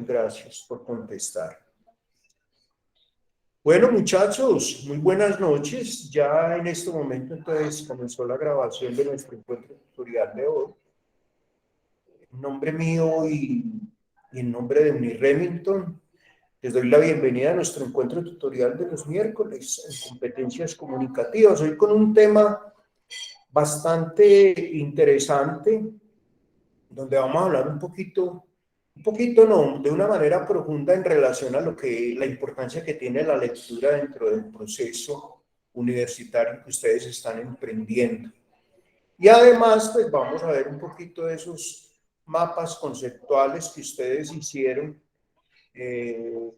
gracias por contestar. Bueno, muchachos, muy buenas noches. Ya en este momento entonces comenzó la grabación de nuestro encuentro tutorial de hoy. En nombre mío y en nombre de Unir Remington, les doy la bienvenida a nuestro encuentro tutorial de los miércoles en competencias comunicativas. Hoy con un tema bastante interesante, donde vamos a hablar un poquito no, de una manera profunda en relación a lo que la importancia que tiene la lectura dentro del proceso universitario que ustedes están emprendiendo. Y además, pues vamos a ver un poquito de esos mapas conceptuales que ustedes hicieron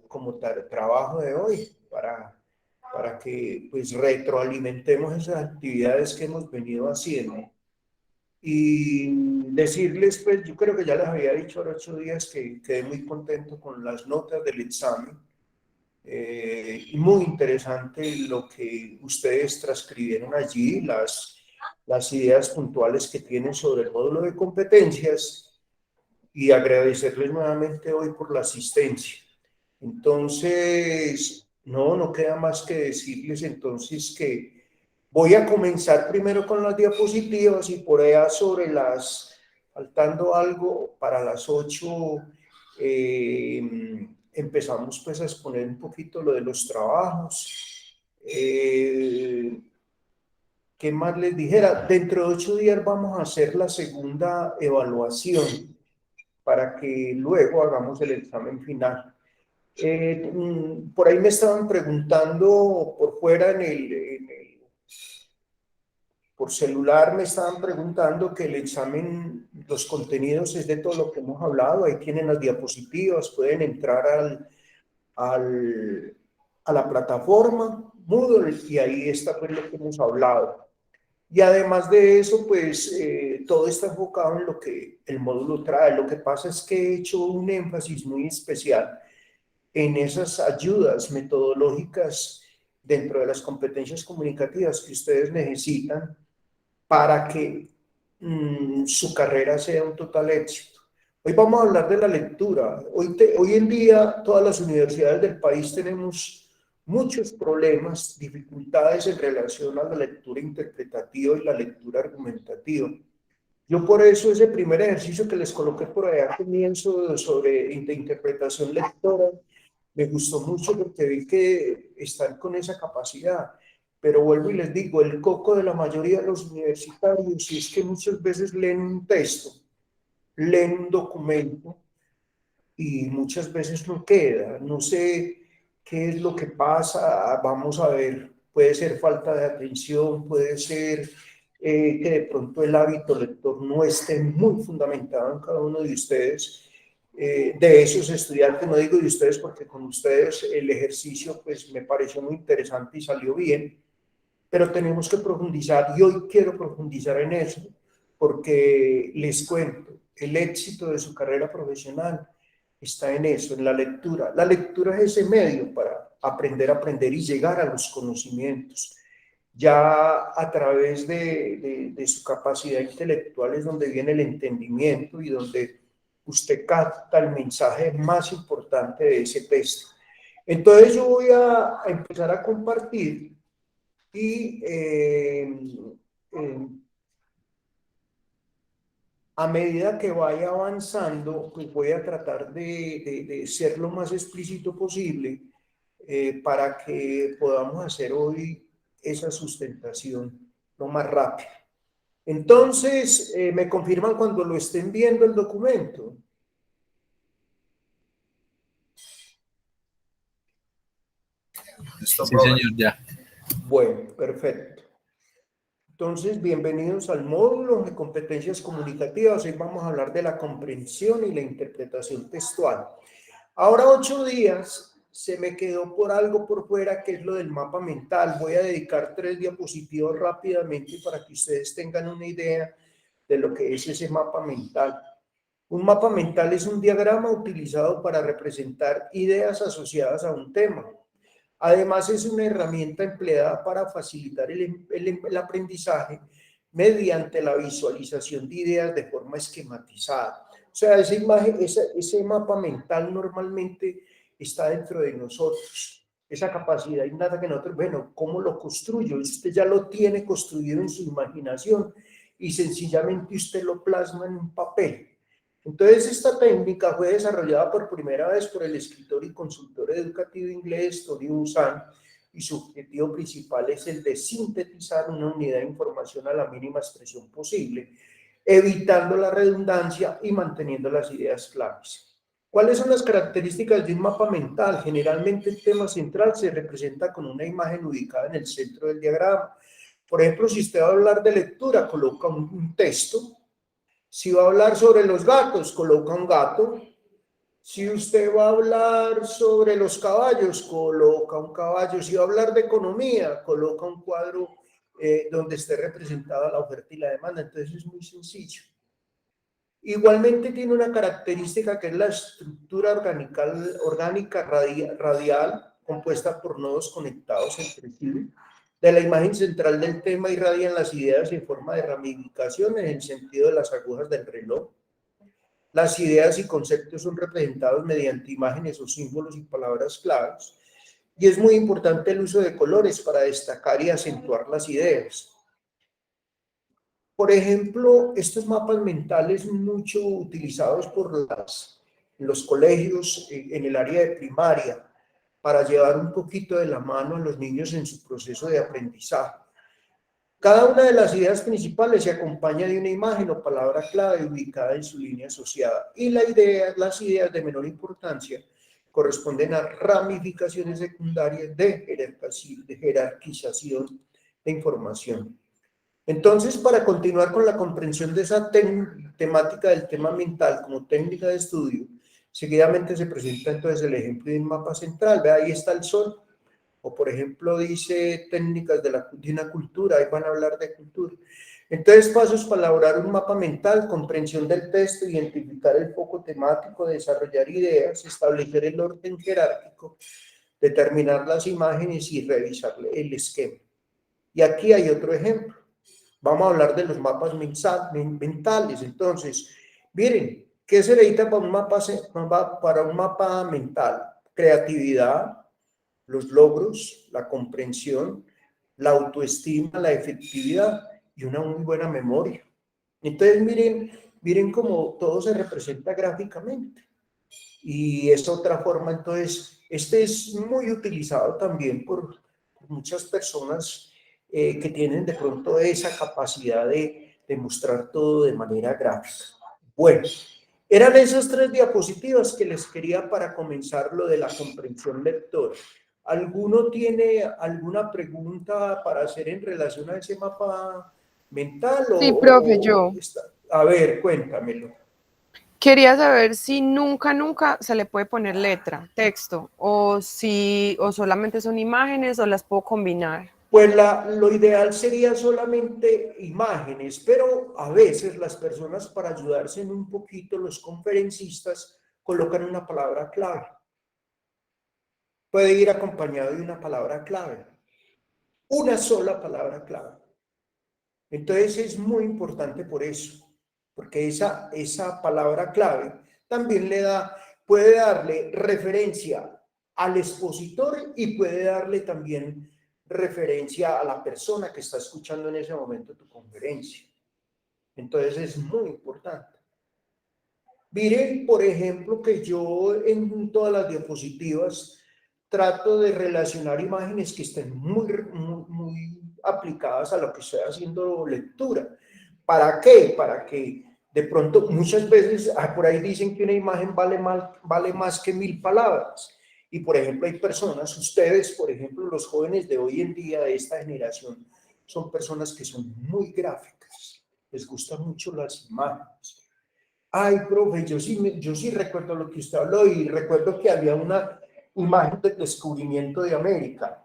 como trabajo de hoy para que pues retroalimentemos esas actividades que hemos venido haciendo. Y decirles, pues yo creo que ya les había dicho hace 8 días que quedé muy contento con las notas del examen. Y muy interesante lo que ustedes transcribieron allí, las ideas puntuales que tienen sobre el módulo de competencias, y agradecerles nuevamente hoy por la asistencia. Entonces, no queda más que decirles entonces que voy a comenzar primero con las diapositivas y por allá faltando algo para las 8, empezamos pues a exponer un poquito lo de los trabajos. ¿Qué más les dijera? Dentro de 8 días vamos a hacer la segunda evaluación para que luego hagamos el examen final. Por ahí me estaban preguntando por fuera por celular, me estaban preguntando que el examen, los contenidos es de todo lo que hemos hablado. Ahí tienen las diapositivas, pueden entrar a la plataforma Moodle y ahí está pues lo que hemos hablado. Y además de eso, pues todo está enfocado en lo que el módulo trae. Lo que pasa es que he hecho un énfasis muy especial en esas ayudas metodológicas dentro de las competencias comunicativas que ustedes necesitan para que su carrera sea un total éxito. Hoy vamos a hablar de la lectura. Hoy en día todas las universidades del país tenemos muchos problemas, dificultades en relación a la lectura interpretativa y la lectura argumentativa. Yo por eso ese primer ejercicio que les coloqué por allá al comienzo sobre interpretación lectora, me gustó mucho porque vi que están con esa capacidad. Pero vuelvo y les digo, el coco de la mayoría de los universitarios es que muchas veces leen un texto, leen un documento y muchas veces no queda. No sé qué es lo que pasa, vamos a ver, puede ser falta de atención, puede ser que de pronto el hábito lector no esté muy fundamentado en cada uno de ustedes. De esos estudiantes, no digo de ustedes porque con ustedes el ejercicio pues me pareció muy interesante y salió bien, pero tenemos que profundizar y hoy quiero profundizar en eso porque les cuento, el éxito de su carrera profesional está en eso, en la lectura. La lectura es ese medio para aprender a aprender y llegar a los conocimientos. Ya a través de su capacidad intelectual es donde viene el entendimiento y donde usted capta el mensaje más importante de ese texto. Entonces yo voy a empezar a compartir y a medida que vaya avanzando, pues voy a tratar de ser lo más explícito posible para que podamos hacer hoy esa sustentación lo más rápido. Entonces, me confirman cuando lo estén viendo el documento. Sí, señor, ya. Bueno, perfecto. Entonces, bienvenidos al módulo de competencias comunicativas. Hoy vamos a hablar de la comprensión y la interpretación textual. Ahora 8 días se me quedó por algo por fuera que es lo del mapa mental. Voy a dedicar 3 diapositivas rápidamente para que ustedes tengan una idea de lo que es ese mapa mental. Un mapa mental es un diagrama utilizado para representar ideas asociadas a un tema. Además, es una herramienta empleada para facilitar el aprendizaje mediante la visualización de ideas de forma esquematizada. O sea, esa imagen, ese mapa mental normalmente está dentro de nosotros. Esa capacidad innata que nosotros, bueno, ¿cómo lo construyo? Usted ya lo tiene construido en su imaginación y sencillamente usted lo plasma en un papel. Entonces, esta técnica fue desarrollada por primera vez por el escritor y consultor educativo inglés Tony Buzan, y su objetivo principal es el de sintetizar una unidad de información a la mínima expresión posible, evitando la redundancia y manteniendo las ideas claves. ¿Cuáles son las características de un mapa mental? Generalmente el tema central se representa con una imagen ubicada en el centro del diagrama. Por ejemplo, si usted va a hablar de lectura, coloca un texto. Si va a hablar sobre los gatos, coloca un gato. Si usted va a hablar sobre los caballos, coloca un caballo. Si va a hablar de economía, coloca un cuadro donde esté representada la oferta y la demanda. Entonces es muy sencillo. Igualmente tiene una característica que es la estructura orgánica radial, compuesta por nodos conectados entre sí. De la imagen central del tema irradian las ideas en forma de ramificación en el sentido de las agujas del reloj. Las ideas y conceptos son representados mediante imágenes o símbolos y palabras claves. Y es muy importante el uso de colores para destacar y acentuar las ideas. Por ejemplo, estos mapas mentales mucho utilizados por los colegios en el área de primaria para llevar un poquito de la mano a los niños en su proceso de aprendizaje. Cada una de las ideas principales se acompaña de una imagen o palabra clave ubicada en su línea asociada, y las ideas de menor importancia corresponden a ramificaciones secundarias de jerarquización de información. Entonces, para continuar con la comprensión de esa temática del tema mental como técnica de estudio, seguidamente se presenta entonces el ejemplo de un mapa central. Ve, ahí está el sol. O por ejemplo dice técnicas de una cultura, ahí van a hablar de cultura. Entonces, pasos para elaborar un mapa mental: comprensión del texto, identificar el foco temático, desarrollar ideas, establecer el orden jerárquico, determinar las imágenes y revisar el esquema. Y aquí hay otro ejemplo. Vamos a hablar de los mapas mentales. Entonces, miren, ¿qué se necesita para un mapa mental? Creatividad, los logros, la comprensión, la autoestima, la efectividad y una muy buena memoria. Entonces, miren cómo todo se representa gráficamente. Y es otra forma, entonces, este es muy utilizado también por muchas personas que tienen de pronto esa capacidad de mostrar todo de manera gráfica. Bueno, eran esas 3 diapositivas que les quería para comenzar lo de la comprensión lectora. ¿Alguno tiene alguna pregunta para hacer en relación a ese mapa mental? Sí, profe, yo. A ver, cuéntamelo. Quería saber si nunca se le puede poner letra, texto, o solamente son imágenes o las puedo combinar. Pues lo ideal sería solamente imágenes, pero a veces las personas, para ayudarse en un poquito, los conferencistas colocan una palabra clave. Puede ir acompañado de una palabra clave, una sola palabra clave. Entonces es muy importante por eso, porque esa palabra clave también puede darle referencia al expositor y puede darle también referencia a la persona que está escuchando en ese momento tu conferencia. Entonces es muy importante. Miren, por ejemplo, que yo en todas las diapositivas trato de relacionar imágenes que estén muy aplicadas a lo que estoy haciendo lectura. ¿Para qué? Para que de pronto muchas veces por ahí dicen que una imagen vale más que 1000 palabras. Y por ejemplo hay personas, ustedes, por ejemplo, los jóvenes de hoy en día, de esta generación, son personas que son muy gráficas, les gustan mucho las imágenes. Ay, profe, yo sí recuerdo lo que usted habló, y recuerdo que había una imagen del descubrimiento de América.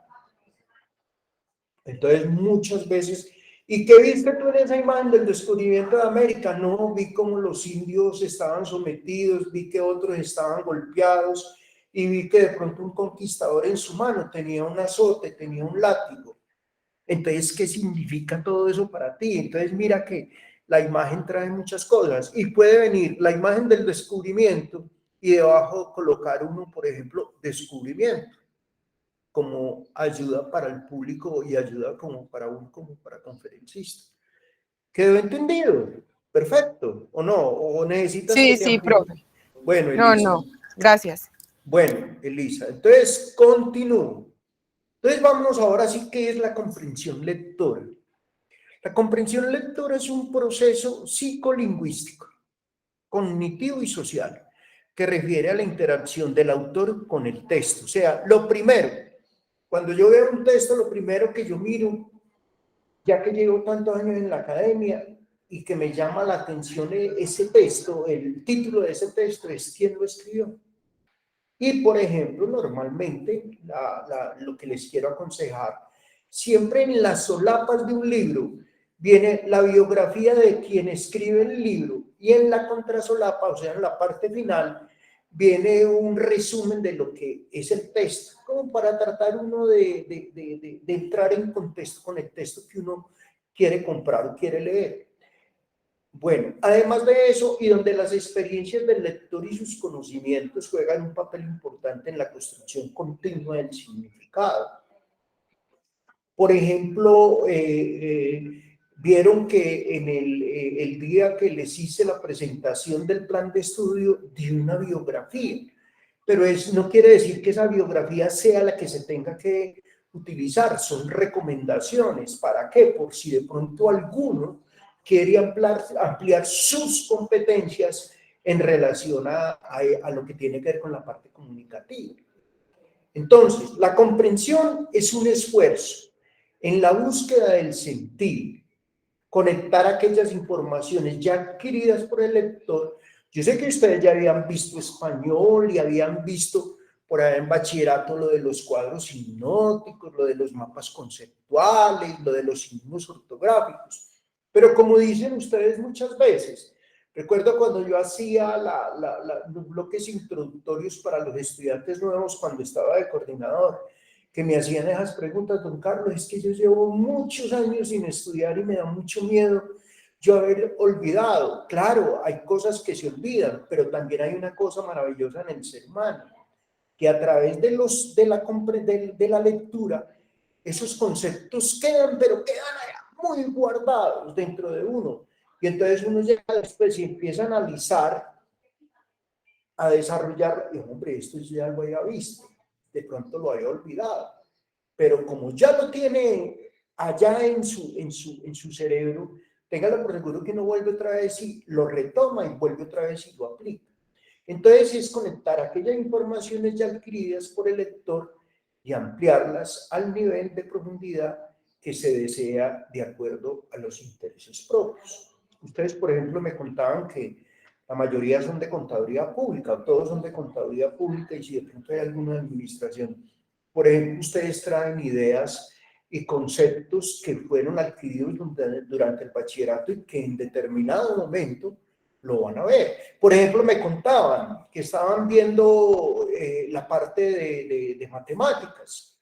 Entonces, muchas veces, ¿y qué viste tú en esa imagen del descubrimiento de América? No, vi cómo los indios estaban sometidos, vi que otros estaban golpeados, y vi que de pronto un conquistador en su mano tenía un azote, tenía un látigo. Entonces, ¿qué significa todo eso para ti? Entonces, mira que la imagen trae muchas cosas y puede venir la imagen del descubrimiento y debajo colocar uno, por ejemplo, descubrimiento, como ayuda para el público y ayuda como para uno, como para conferencista. ¿Quedó entendido? Perfecto, ¿o no? ¿O necesitas que Sí, te sí, amplíe? profe. Bueno, No, Elisa. no, gracias. Bueno, Elisa, entonces continúo. Entonces vamos ahora sí que es la comprensión lectora. La comprensión lectora es un proceso psicolingüístico, cognitivo y social, que refiere a la interacción del autor con el texto. O sea, lo primero, cuando yo veo un texto, lo primero que yo miro, ya que llevo tantos años en la academia y que me llama la atención ese texto, el título de ese texto es ¿quién lo escribió? Y, por ejemplo, normalmente lo que les quiero aconsejar, siempre en las solapas de un libro viene la biografía de quien escribe el libro y en la contrasolapa, o sea, en la parte final, viene un resumen de lo que es el texto, como para tratar uno de entrar en contexto con el texto que uno quiere comprar o quiere leer. Bueno, además de eso, y donde las experiencias del lector y sus conocimientos juegan un papel importante en la construcción continua del significado. Por ejemplo, vieron que en el día que les hice la presentación del plan de estudio, di una biografía, pero no quiere decir que esa biografía sea la que se tenga que utilizar, son recomendaciones. ¿Para qué? Por si de pronto alguno quiere ampliar sus competencias en relación a lo que tiene que ver con la parte comunicativa. Entonces, la comprensión es un esfuerzo en la búsqueda del sentido, conectar aquellas informaciones ya adquiridas por el lector. Yo sé que ustedes ya habían visto español y habían visto por ahí en bachillerato lo de los cuadros hipnóticos, lo de los mapas conceptuales, lo de los signos ortográficos. Pero como dicen ustedes muchas veces, recuerdo cuando yo hacía los bloques introductorios para los estudiantes nuevos cuando estaba de coordinador, que me hacían esas preguntas, don Carlos, es que yo llevo muchos años sin estudiar y me da mucho miedo yo haber olvidado. Claro, hay cosas que se olvidan, pero también hay una cosa maravillosa en el ser humano, que a través de la lectura, esos conceptos quedan, pero quedan muy guardados dentro de uno. Y entonces uno ya después y empieza a analizar, a desarrollar, y hombre, esto ya lo había visto, de pronto lo había olvidado, pero como ya lo tiene allá en su cerebro, téngalo por seguro que no vuelve otra vez y lo retoma y vuelve otra vez y lo aplica. Entonces es conectar aquellas informaciones ya adquiridas por el lector y ampliarlas al nivel de profundidad que se desea de acuerdo a los intereses propios. Ustedes, por ejemplo, me contaban que la mayoría son de contaduría pública, o todos son de contaduría pública, y si de pronto hay alguna administración, por ejemplo, ustedes traen ideas y conceptos que fueron adquiridos durante el bachillerato y que en determinado momento lo van a ver. Por ejemplo, me contaban que estaban viendo la parte de matemáticas.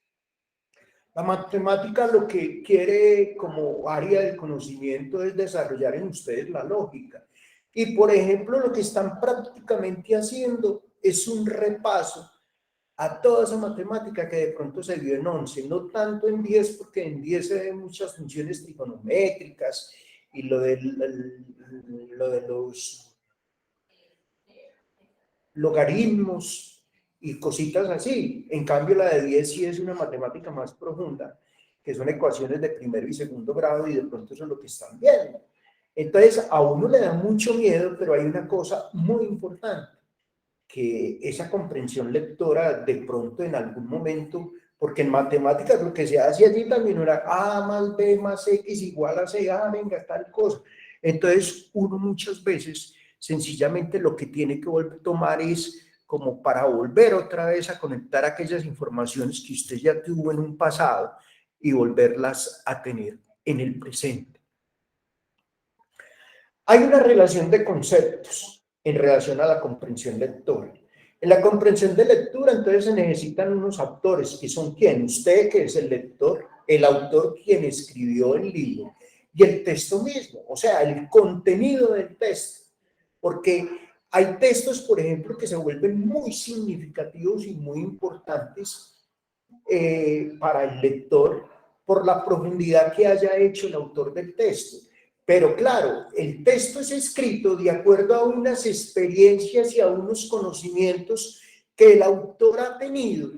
La matemática lo que quiere como área de conocimiento es desarrollar en ustedes la lógica. Y, por ejemplo, lo que están prácticamente haciendo es un repaso a toda esa matemática que de pronto se vio en 11, no tanto en 10, porque en 10 se ven muchas funciones trigonométricas y lo de los logaritmos y cositas así. En cambio, la de 10 sí es una matemática más profunda, que son ecuaciones de primero y segundo grado, y de pronto eso es lo que están viendo. Entonces, a uno le da mucho miedo, pero hay una cosa muy importante, que esa comprensión lectora de pronto en algún momento, porque en matemáticas lo que se hace allí también era A más B más X igual a C, venga, tal cosa. Entonces, uno muchas veces sencillamente lo que tiene que tomar es como para volver otra vez a conectar aquellas informaciones que usted ya tuvo en un pasado y volverlas a tener en el presente. Hay una relación de conceptos en relación a la comprensión lectora. En la comprensión de lectura, entonces, se necesitan unos actores, que son ¿quién? Usted, que es el lector, el autor, quien escribió el libro, y el texto mismo, o sea, el contenido del texto, porque hay textos, por ejemplo, que se vuelven muy significativos y muy importantes para el lector por la profundidad que haya hecho el autor del texto. Pero claro, el texto es escrito de acuerdo a unas experiencias y a unos conocimientos que el autor ha tenido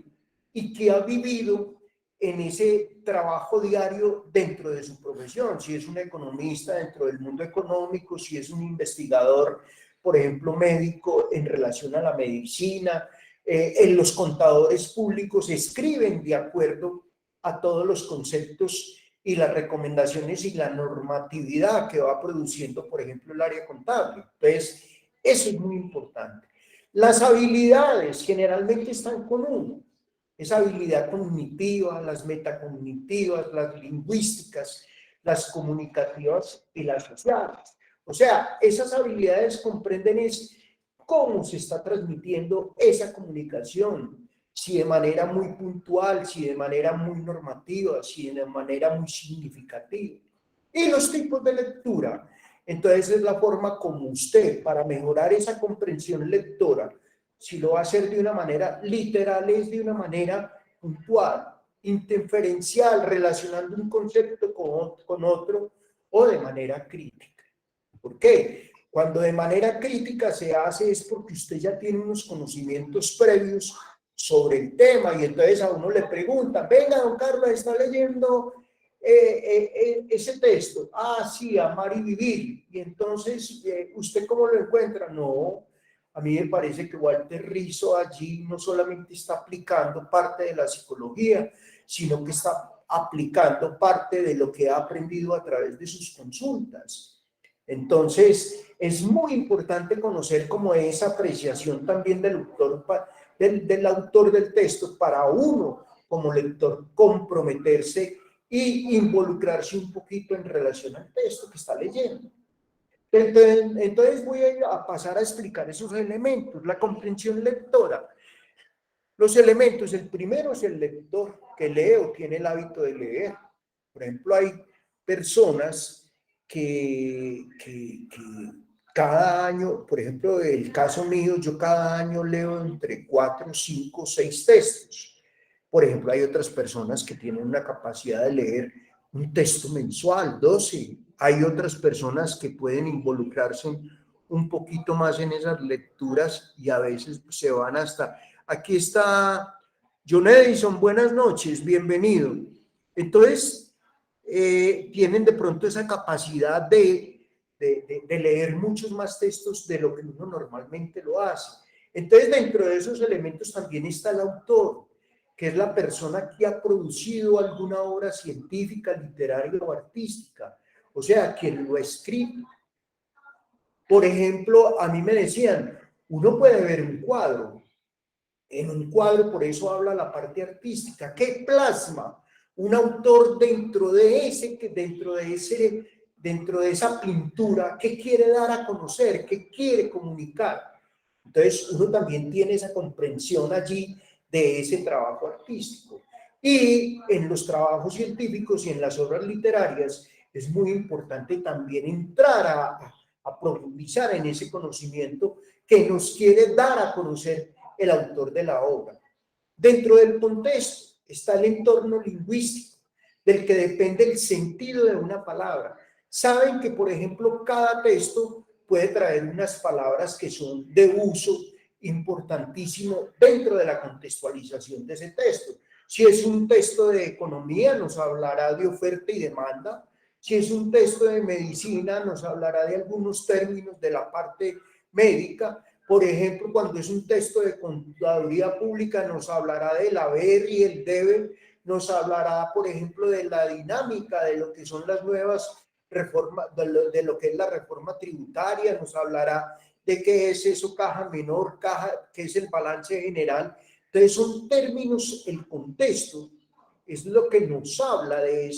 y que ha vivido en ese trabajo diario dentro de su profesión. Si es un economista dentro del mundo económico, si es un investigador, por ejemplo, médico en relación a la medicina, en los contadores públicos escriben de acuerdo a todos los conceptos y las recomendaciones y la normatividad que va produciendo, por ejemplo, el área contable. Entonces, eso es muy importante. Las habilidades generalmente están con uno. Esa habilidad cognitiva, las metacognitivas, las lingüísticas, las comunicativas y las sociales. O sea, esas habilidades comprenden es cómo se está transmitiendo esa comunicación, si de manera muy puntual, si de manera muy normativa, si de manera muy significativa. Y los tipos de lectura. Entonces es la forma como usted, para mejorar esa comprensión lectora, si lo va a hacer de una manera literal, es de una manera puntual, interferencial, relacionando un concepto con otro, o de manera crítica. ¿Por qué? Cuando de manera crítica se hace es porque usted ya tiene unos conocimientos previos sobre el tema y entonces a uno le preguntan, venga, don Carlos, ¿está leyendo ese texto? Ah, sí, Amar y Vivir. Y entonces, ¿usted cómo lo encuentra? No, a mí me parece que Walter Rizzo allí no solamente está aplicando parte de la psicología, sino que está aplicando parte de lo que ha aprendido a través de sus consultas. Entonces, es muy importante conocer como esa apreciación también del autor del texto para uno como lector comprometerse y involucrarse un poquito en relación al texto que está leyendo. Entonces voy a pasar a explicar esos elementos. La comprensión lectora. Los elementos, el primero es el lector que lee o tiene el hábito de leer. Por ejemplo, hay personas que cada año, por ejemplo, el caso mío, yo cada año leo entre 4, 5, 6 textos. Por ejemplo, hay otras personas que tienen una capacidad de leer un texto mensual, 12. Hay otras personas que pueden involucrarse un poquito más en esas lecturas y a veces se van hasta... Aquí está John Edison, buenas noches, bienvenido. Entonces, tienen de pronto esa capacidad de leer muchos más textos de lo que uno normalmente lo hace. Entonces, dentro de esos elementos también está el autor, que es la persona que ha producido alguna obra científica, literaria o artística, o sea, quien lo ha escrito. Por ejemplo, a mí me decían, uno puede ver un cuadro, en un cuadro, por eso habla la parte artística, ¿qué plasma un autor dentro de esa pintura? ¿Qué quiere dar a conocer? ¿Qué quiere comunicar? Entonces, uno también tiene esa comprensión allí de ese trabajo artístico. Y en los trabajos científicos y en las obras literarias es muy importante también entrar a profundizar en ese conocimiento que nos quiere dar a conocer el autor de la obra. Dentro del contexto está el entorno lingüístico, del que depende el sentido de una palabra. Saben que, por ejemplo, cada texto puede traer unas palabras que son de uso importantísimo dentro de la contextualización de ese texto. Si es un texto de economía, nos hablará de oferta y demanda. Si es un texto de medicina, nos hablará de algunos términos de la parte médica. Por ejemplo, cuando es un texto de contaduría pública, nos hablará del haber y el deber, nos hablará, por ejemplo, de la dinámica de lo que son las nuevas reformas, de lo que es la reforma tributaria, nos hablará de qué es eso, caja menor, caja, qué es el balance general. Entonces, son términos, el contexto es lo que nos habla de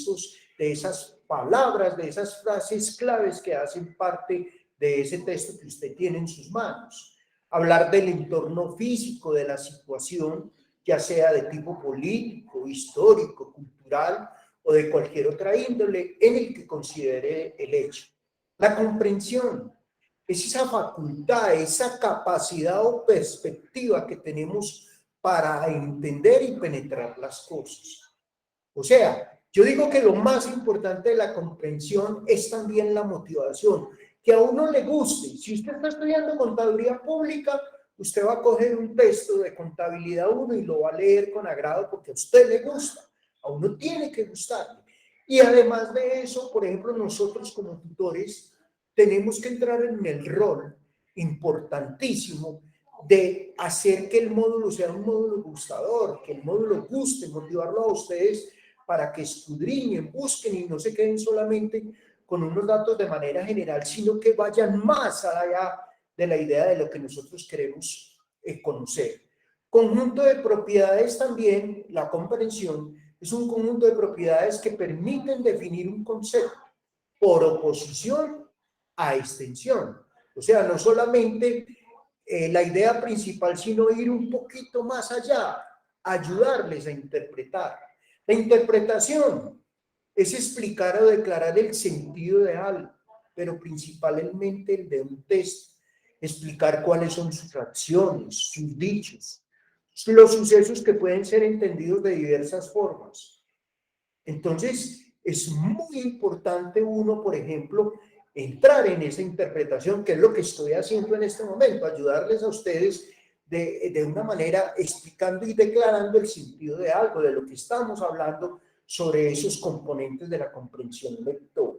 esas palabras, de esas frases claves que hacen parte de ese texto que usted tiene en sus manos. Hablar del entorno físico de la situación, ya sea de tipo político, histórico, cultural, o de cualquier otra índole en el que considere el hecho. La comprensión es esa facultad, esa capacidad o perspectiva que tenemos para entender y penetrar las cosas. O sea, yo digo que lo más importante de la comprensión es también la motivación, que a uno le guste. Si usted está estudiando contabilidad pública, usted va a coger un texto de contabilidad 1 y lo va a leer con agrado porque a usted le gusta, a uno tiene que gustarle. Y además de eso, por ejemplo, nosotros como tutores tenemos que entrar en el rol importantísimo de hacer que el módulo sea un módulo gustador, que el módulo guste, motivarlo a ustedes para que escudriñen, busquen y no se queden solamente con unos datos de manera general, sino que vayan más allá de la idea de lo que nosotros queremos conocer. Conjunto de propiedades también, la comprensión, es un conjunto de propiedades que permiten definir un concepto por oposición a extensión. O sea, no solamente la idea principal, sino ir un poquito más allá, ayudarles a interpretar. La interpretación es explicar o declarar el sentido de algo, pero principalmente el de un texto, explicar cuáles son sus acciones, sus dichos, los sucesos que pueden ser entendidos de diversas formas. Entonces, es muy importante uno, por ejemplo, entrar en esa interpretación, que es lo que estoy haciendo en este momento, ayudarles a ustedes de una manera explicando y declarando el sentido de algo, de lo que estamos hablando sobre esos componentes de la comprensión lectora.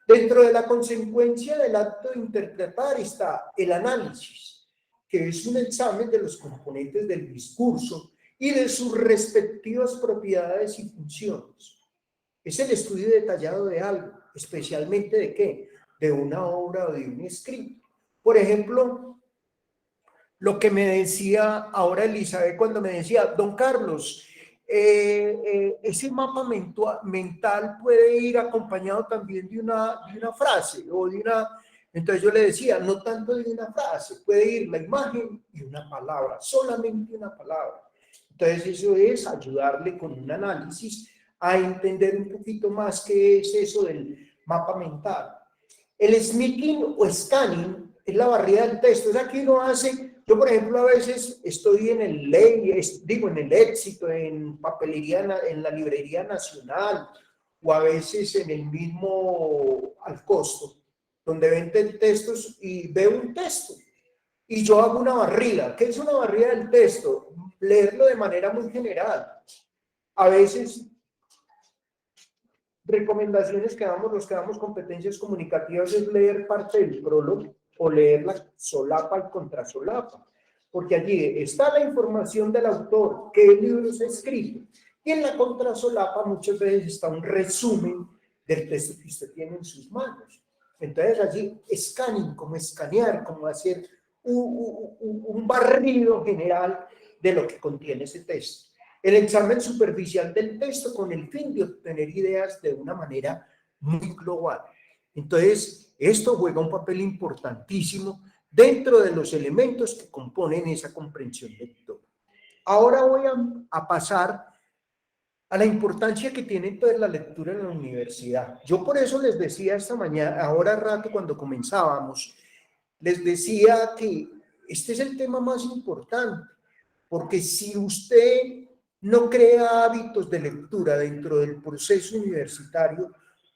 Dentro de la consecuencia del acto de interpretar está el análisis, que es un examen de los componentes del discurso y de sus respectivas propiedades y funciones. Es el estudio detallado de algo, especialmente ¿de qué? De una obra o de un escrito. Por ejemplo, lo que me decía ahora Elizabeth cuando me decía, don Carlos, ese mapa mental puede ir acompañado también de una frase o de una... Entonces yo le decía, no tanto de una frase, puede ir la imagen y una palabra, solamente una palabra. Entonces eso es ayudarle con un análisis a entender un poquito más qué es eso del mapa mental. El smithing o scanning es la barrida del texto, es aquí uno hace... Yo, por ejemplo, a veces estoy en el en el Éxito, en papelería, en la Librería Nacional, o a veces en el mismo Al Costo, donde venden textos y veo un texto. Y yo hago una barrida. ¿Qué es una barrida del texto? Leerlo de manera muy general. A veces, recomendaciones que damos, los que damos competencias comunicativas, es leer parte del prólogo o leer la solapa y contrasolapa, porque allí está la información del autor, qué libros ha escrito, y en la contrasolapa muchas veces está un resumen del texto que usted tiene en sus manos. Entonces allí scanning, como escanear, como hacer un barrido general de lo que contiene ese texto. El examen superficial del texto con el fin de obtener ideas de una manera muy global. Entonces, esto juega un papel importantísimo dentro de los elementos que componen esa comprensión lectora. Ahora voy a pasar a la importancia que tiene toda la lectura en la universidad. Yo por eso les decía esta mañana, ahora rato cuando comenzábamos, les decía que este es el tema más importante, porque si usted no crea hábitos de lectura dentro del proceso universitario,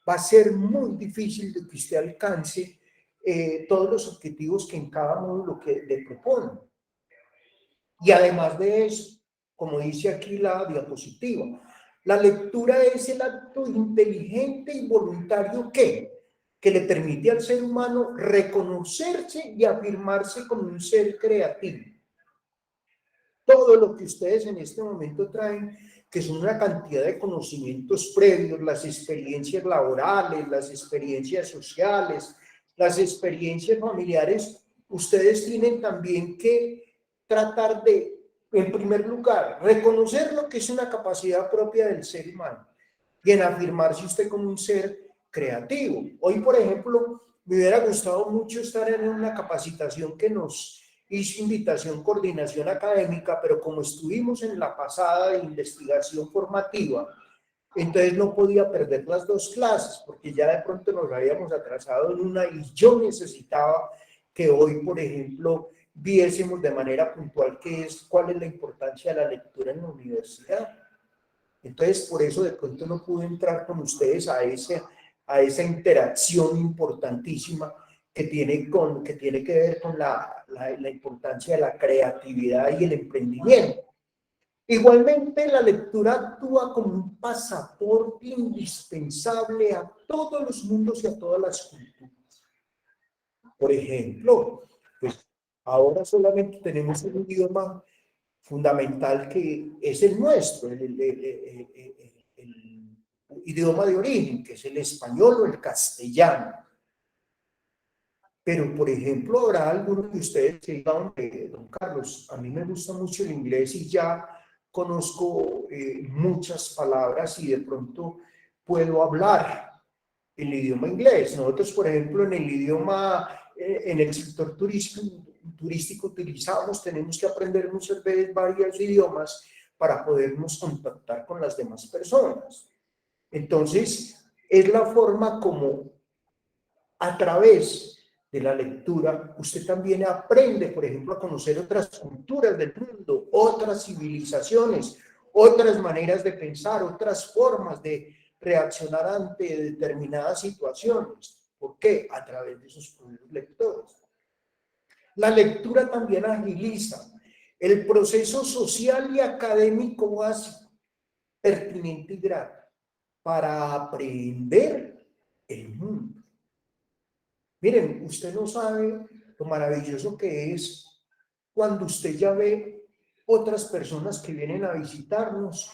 va a ser muy difícil de que usted alcance todos los objetivos que en cada módulo que le proponen. Y además de eso, como dice aquí la diapositiva, la lectura es el acto inteligente y voluntario que le permite al ser humano reconocerse y afirmarse como un ser creativo. Todo lo que ustedes en este momento traen, que son una cantidad de conocimientos previos, las experiencias laborales, las experiencias sociales, las experiencias familiares, ustedes tienen también que tratar de, en primer lugar, reconocer lo que es una capacidad propia del ser humano y en afirmarse usted como un ser creativo. Hoy, por ejemplo, me hubiera gustado mucho estar en una capacitación que nos hizo invitación coordinación académica, pero como estuvimos en la pasada de investigación formativa, Entonces no podía perder las dos clases porque ya de pronto nos habíamos atrasado en una y yo necesitaba que hoy, por ejemplo, viésemos de manera puntual cuál es la importancia de la lectura en la universidad. Entonces, por eso de pronto no pude entrar con ustedes a esa interacción importantísima que tiene que ver con la importancia de la creatividad y el emprendimiento. Igualmente, la lectura actúa como un pasaporte indispensable a todos los mundos y a todas las culturas. Por ejemplo, pues ahora solamente tenemos un idioma fundamental que es el nuestro, el idioma de origen, que es el español o el castellano. Pero, por ejemplo, habrá algunos de ustedes que digan, don Carlos, a mí me gusta mucho el inglés y ya conozco muchas palabras y de pronto puedo hablar el idioma inglés. Nosotros, por ejemplo, en el sector turístico tenemos que aprender muchas veces varios idiomas para podernos contactar con las demás personas. Entonces, es la forma como a través de la lectura usted también aprende, por ejemplo, a conocer otras culturas del mundo, otras civilizaciones, otras maneras de pensar, otras formas de reaccionar ante determinadas situaciones. ¿Por qué? A través de esos procesos lectores. La lectura también agiliza el proceso social y académico básico, pertinente y grato, para aprender el mundo. Miren, usted no sabe lo maravilloso que es cuando usted ya ve otras personas que vienen a visitarnos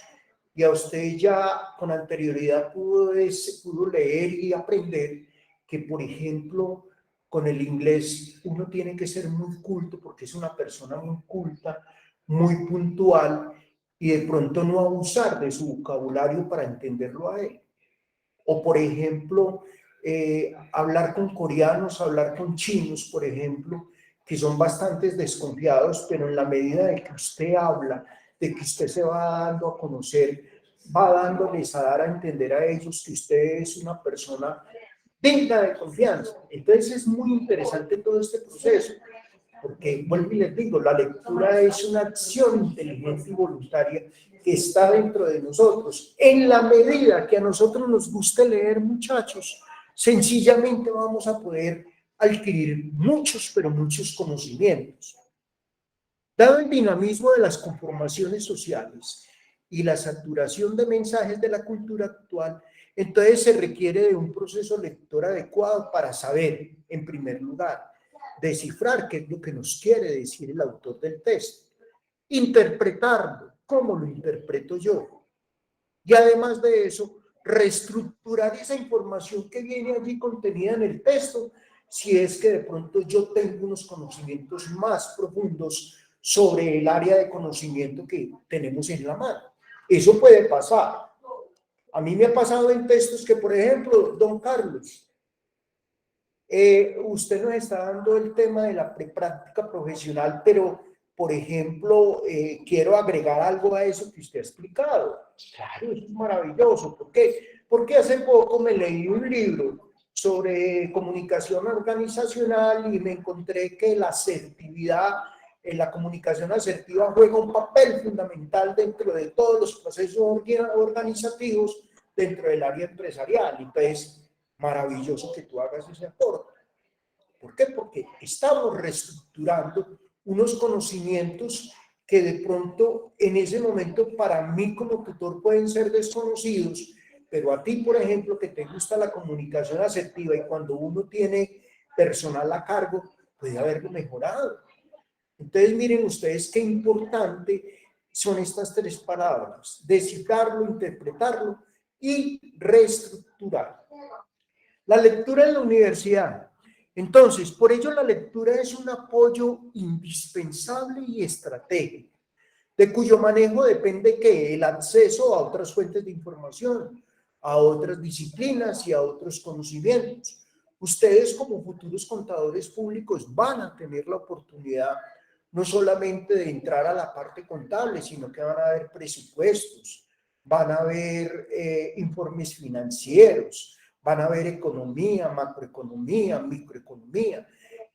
y a usted ya con anterioridad pudo leer y aprender que, por ejemplo, con el inglés uno tiene que ser muy culto porque es una persona muy culta, muy puntual y de pronto no abusar de su vocabulario para entenderlo a él. O, por ejemplo, hablar con coreanos, hablar con chinos, por ejemplo, que son bastante desconfiados, pero en la medida de que usted habla, de que usted se va dando a conocer, va dándoles a dar a entender a ellos que usted es una persona digna de confianza. Entonces es muy interesante todo este proceso, porque vuelvo y les digo, la lectura es una acción inteligente y voluntaria que está dentro de nosotros. En la medida que a nosotros nos guste leer, muchachos, sencillamente vamos a poder adquirir muchos, pero muchos conocimientos. Dado el dinamismo de las conformaciones sociales y la saturación de mensajes de la cultura actual, entonces se requiere de un proceso lector adecuado para saber, en primer lugar, descifrar qué es lo que nos quiere decir el autor del texto, interpretarlo, cómo lo interpreto yo, y además de eso, reestructurar esa información que viene allí contenida en el texto, si es que de pronto yo tengo unos conocimientos más profundos sobre el área de conocimiento que tenemos en la mano. Eso puede pasar. A mí me ha pasado en textos que, por ejemplo, don Carlos, usted nos está dando el tema de la práctica profesional, pero, por ejemplo, quiero agregar algo a eso que usted ha explicado. Claro, es maravilloso. ¿Por qué? Porque hace poco me leí un libro sobre comunicación organizacional y me encontré que la asertividad en la comunicación asertiva juega un papel fundamental dentro de todos los procesos organizativos dentro del área empresarial. Entonces, maravilloso que tú hagas ese aporte. ¿Por qué? Porque estamos reestructurando unos conocimientos que de pronto en ese momento para mí como tutor pueden ser desconocidos, pero a ti, por ejemplo, que te gusta la comunicación asertiva y cuando uno tiene personal a cargo, puede haberlo mejorado. Entonces, miren ustedes qué importante son estas tres palabras: descifrarlo, interpretarlo y reestructurar. La lectura en la universidad. Entonces, por ello la lectura es un apoyo indispensable y estratégico, de cuyo manejo depende que el acceso a otras fuentes de información, a otras disciplinas y a otros conocimientos. Ustedes como futuros contadores públicos van a tener la oportunidad no solamente de entrar a la parte contable, sino que van a haber presupuestos, van a ver informes financieros, van a ver economía, macroeconomía, microeconomía.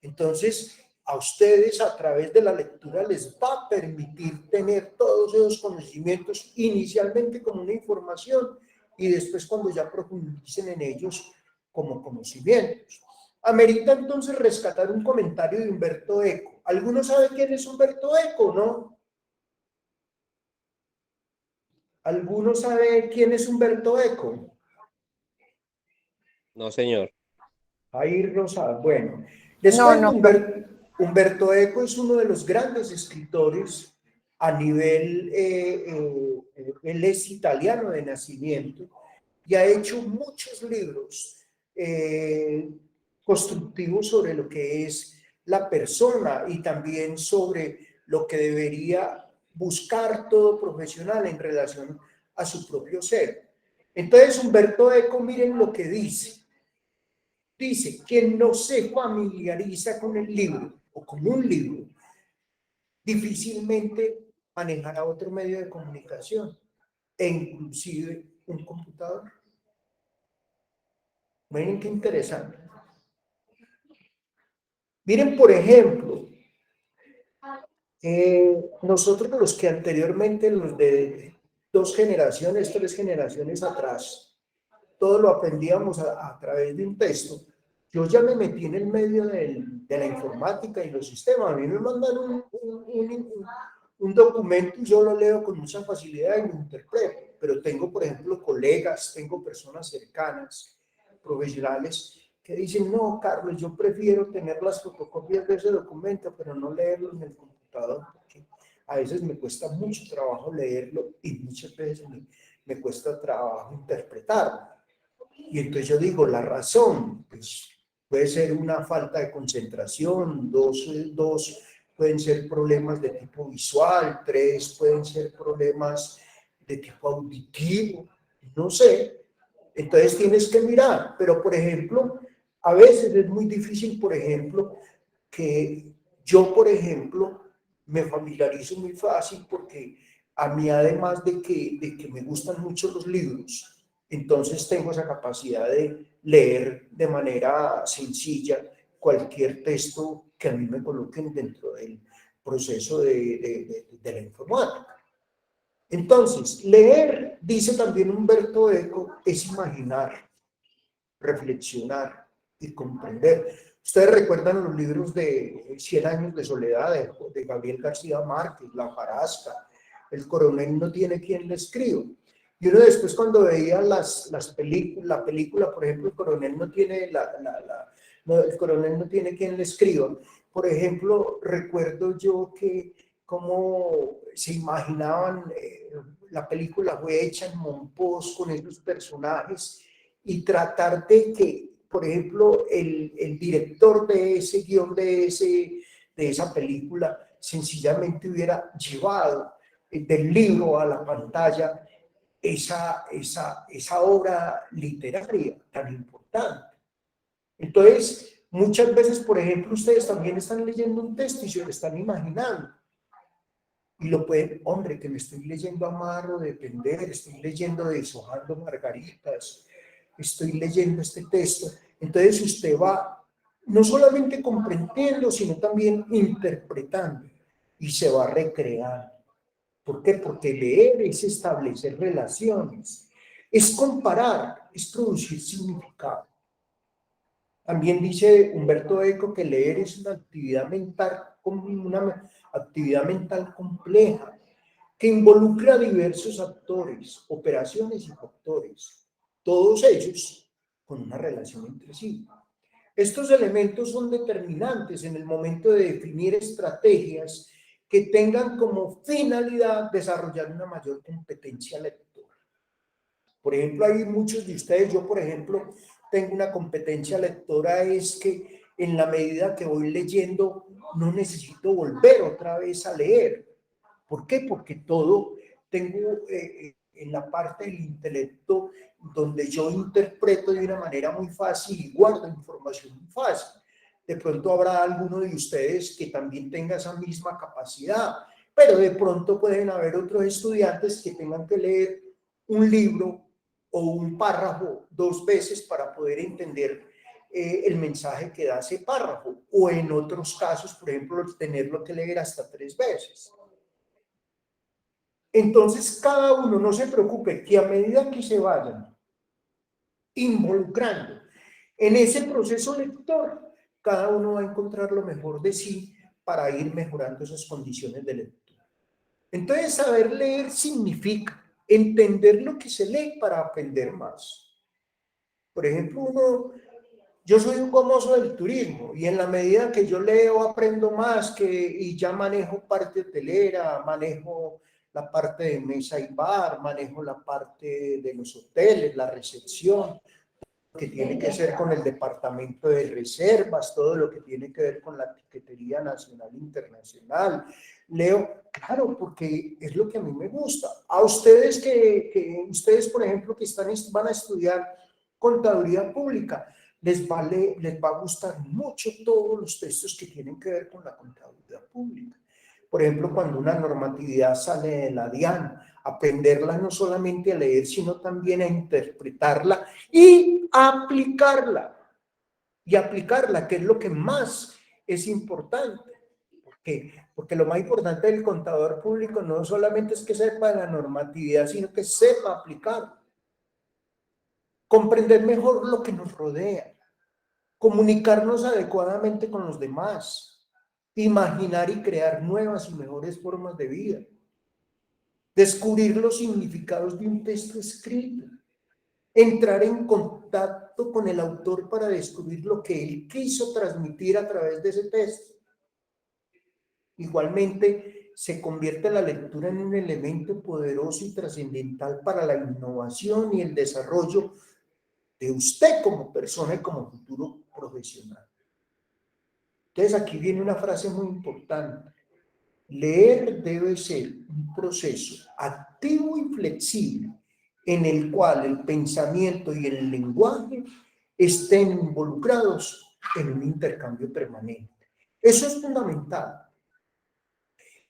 Entonces, a ustedes a través de la lectura les va a permitir tener todos esos conocimientos inicialmente como una información y después cuando ya profundicen en ellos como conocimientos. Amerita entonces rescatar un comentario de Umberto Eco. ¿Alguno sabe quién es Umberto Eco, no? ¿Alguno sabe quién es Umberto Eco? No, señor. Ahí Rosa, bueno, les No, cuento, no. Umberto Eco es uno de los grandes escritores a nivel, él es italiano de nacimiento y ha hecho muchos libros constructivos sobre lo que es la persona y también sobre lo que debería buscar todo profesional en relación a su propio ser. Entonces, Umberto Eco, miren lo que dice. Dice, quien no se familiariza con el libro o con un libro, difícilmente manejará otro medio de comunicación e inclusive un computador. Miren qué interesante. Miren, por ejemplo, nosotros los que anteriormente, los de 2 generaciones, 3 generaciones atrás, todo lo aprendíamos a través de un texto. Yo ya me metí en el medio de la informática y los sistemas. A mí me mandan un documento y yo lo leo con mucha facilidad y lo interpreto. Pero tengo, por ejemplo, colegas, tengo personas cercanas, profesionales, que dicen, no, Carlos, yo prefiero tener las fotocopias de ese documento, pero no leerlo en el computador, porque a veces me cuesta mucho trabajo leerlo y muchas veces me cuesta trabajo interpretarlo. Y entonces yo digo, la razón, pues puede ser una falta de concentración, dos pueden ser problemas de tipo visual, 3 pueden ser problemas de tipo auditivo, no sé. Entonces tienes que mirar, pero por ejemplo, a veces es muy difícil, por ejemplo, que yo, por ejemplo, me familiarizo muy fácil porque a mí, además de que me gustan mucho los libros, entonces tengo esa capacidad de leer de manera sencilla cualquier texto que a mí me coloquen dentro del proceso de la informática. Entonces, leer, dice también Umberto Eco, es imaginar, reflexionar y comprender. Ustedes recuerdan los libros de 100 años de soledad de Gabriel García Márquez, La hojarasca, El coronel no tiene quien le escriba. Y uno después cuando veía la película, por ejemplo, El coronel no tiene, el coronel no tiene quien le escriba. Por ejemplo, recuerdo yo que cómo se imaginaban, la película fue hecha en Monpós con esos personajes y tratar de que, por ejemplo, el director de ese guión, de esa película, sencillamente hubiera llevado del libro a la pantalla esa obra literaria tan importante. Entonces, muchas veces, por ejemplo, ustedes también están leyendo un texto y se lo están imaginando. Y lo pueden, hombre, que me estoy leyendo Amar o Depender, estoy leyendo Deshojando Margaritas, estoy leyendo este texto. Entonces usted va no solamente comprendiendo, sino también interpretando y se va recreando. ¿Por qué? Porque leer es establecer relaciones, es comparar, es producir significado. También dice Umberto Eco que leer es una actividad mental compleja que involucra a diversos actores, operaciones y factores, todos ellos con una relación entre sí. Estos elementos son determinantes en el momento de definir estrategias que tengan como finalidad desarrollar una mayor competencia lectora. Por ejemplo, hay muchos de ustedes, yo por ejemplo, tengo una competencia lectora, es que en la medida que voy leyendo, no necesito volver otra vez a leer. ¿Por qué? Porque todo tengo en la parte del intelecto donde yo interpreto de una manera muy fácil y guardo información muy fácil. De pronto habrá alguno de ustedes que también tenga esa misma capacidad, pero de pronto pueden haber otros estudiantes que tengan que leer un libro o un párrafo 2 veces para poder entender el mensaje que da ese párrafo, o en otros casos, por ejemplo, tenerlo que leer hasta 3 veces. Entonces, cada uno, no se preocupe, que a medida que se vayan involucrando en ese proceso lector, cada uno va a encontrar lo mejor de sí para ir mejorando esas condiciones de lectura. Entonces, saber leer significa entender lo que se lee para aprender más. Por ejemplo, yo soy un gomoso del turismo y en la medida que yo leo aprendo más y ya manejo parte hotelera, manejo la parte de mesa y bar, manejo la parte de los hoteles, la recepción, que tiene que ver con el departamento de reservas, todo lo que tiene que ver con la etiquetería nacional e internacional. Leo, claro, porque es lo que a mí me gusta. A ustedes ustedes, por ejemplo, que van a estudiar contaduría pública, les va a gustar mucho todos los textos que tienen que ver con la contaduría pública. Por ejemplo, cuando una normatividad sale de la DIAN, aprenderla no solamente a leer, sino también a interpretarla y aplicarla. Y aplicarla, que es lo que más es importante. ¿Por qué? Porque lo más importante del contador público no solamente es que sepa la normatividad, sino que sepa aplicarla. Comprender mejor lo que nos rodea. Comunicarnos adecuadamente con los demás. Imaginar y crear nuevas y mejores formas de vida. Descubrir los significados de un texto escrito, entrar en contacto con el autor para descubrir lo que él quiso transmitir a través de ese texto. Igualmente, se convierte la lectura en un elemento poderoso y trascendental para la innovación y el desarrollo de usted como persona y como futuro profesional. Entonces, aquí viene una frase muy importante. Leer debe ser un proceso activo y flexible en el cual el pensamiento y el lenguaje estén involucrados en un intercambio permanente. Eso es fundamental.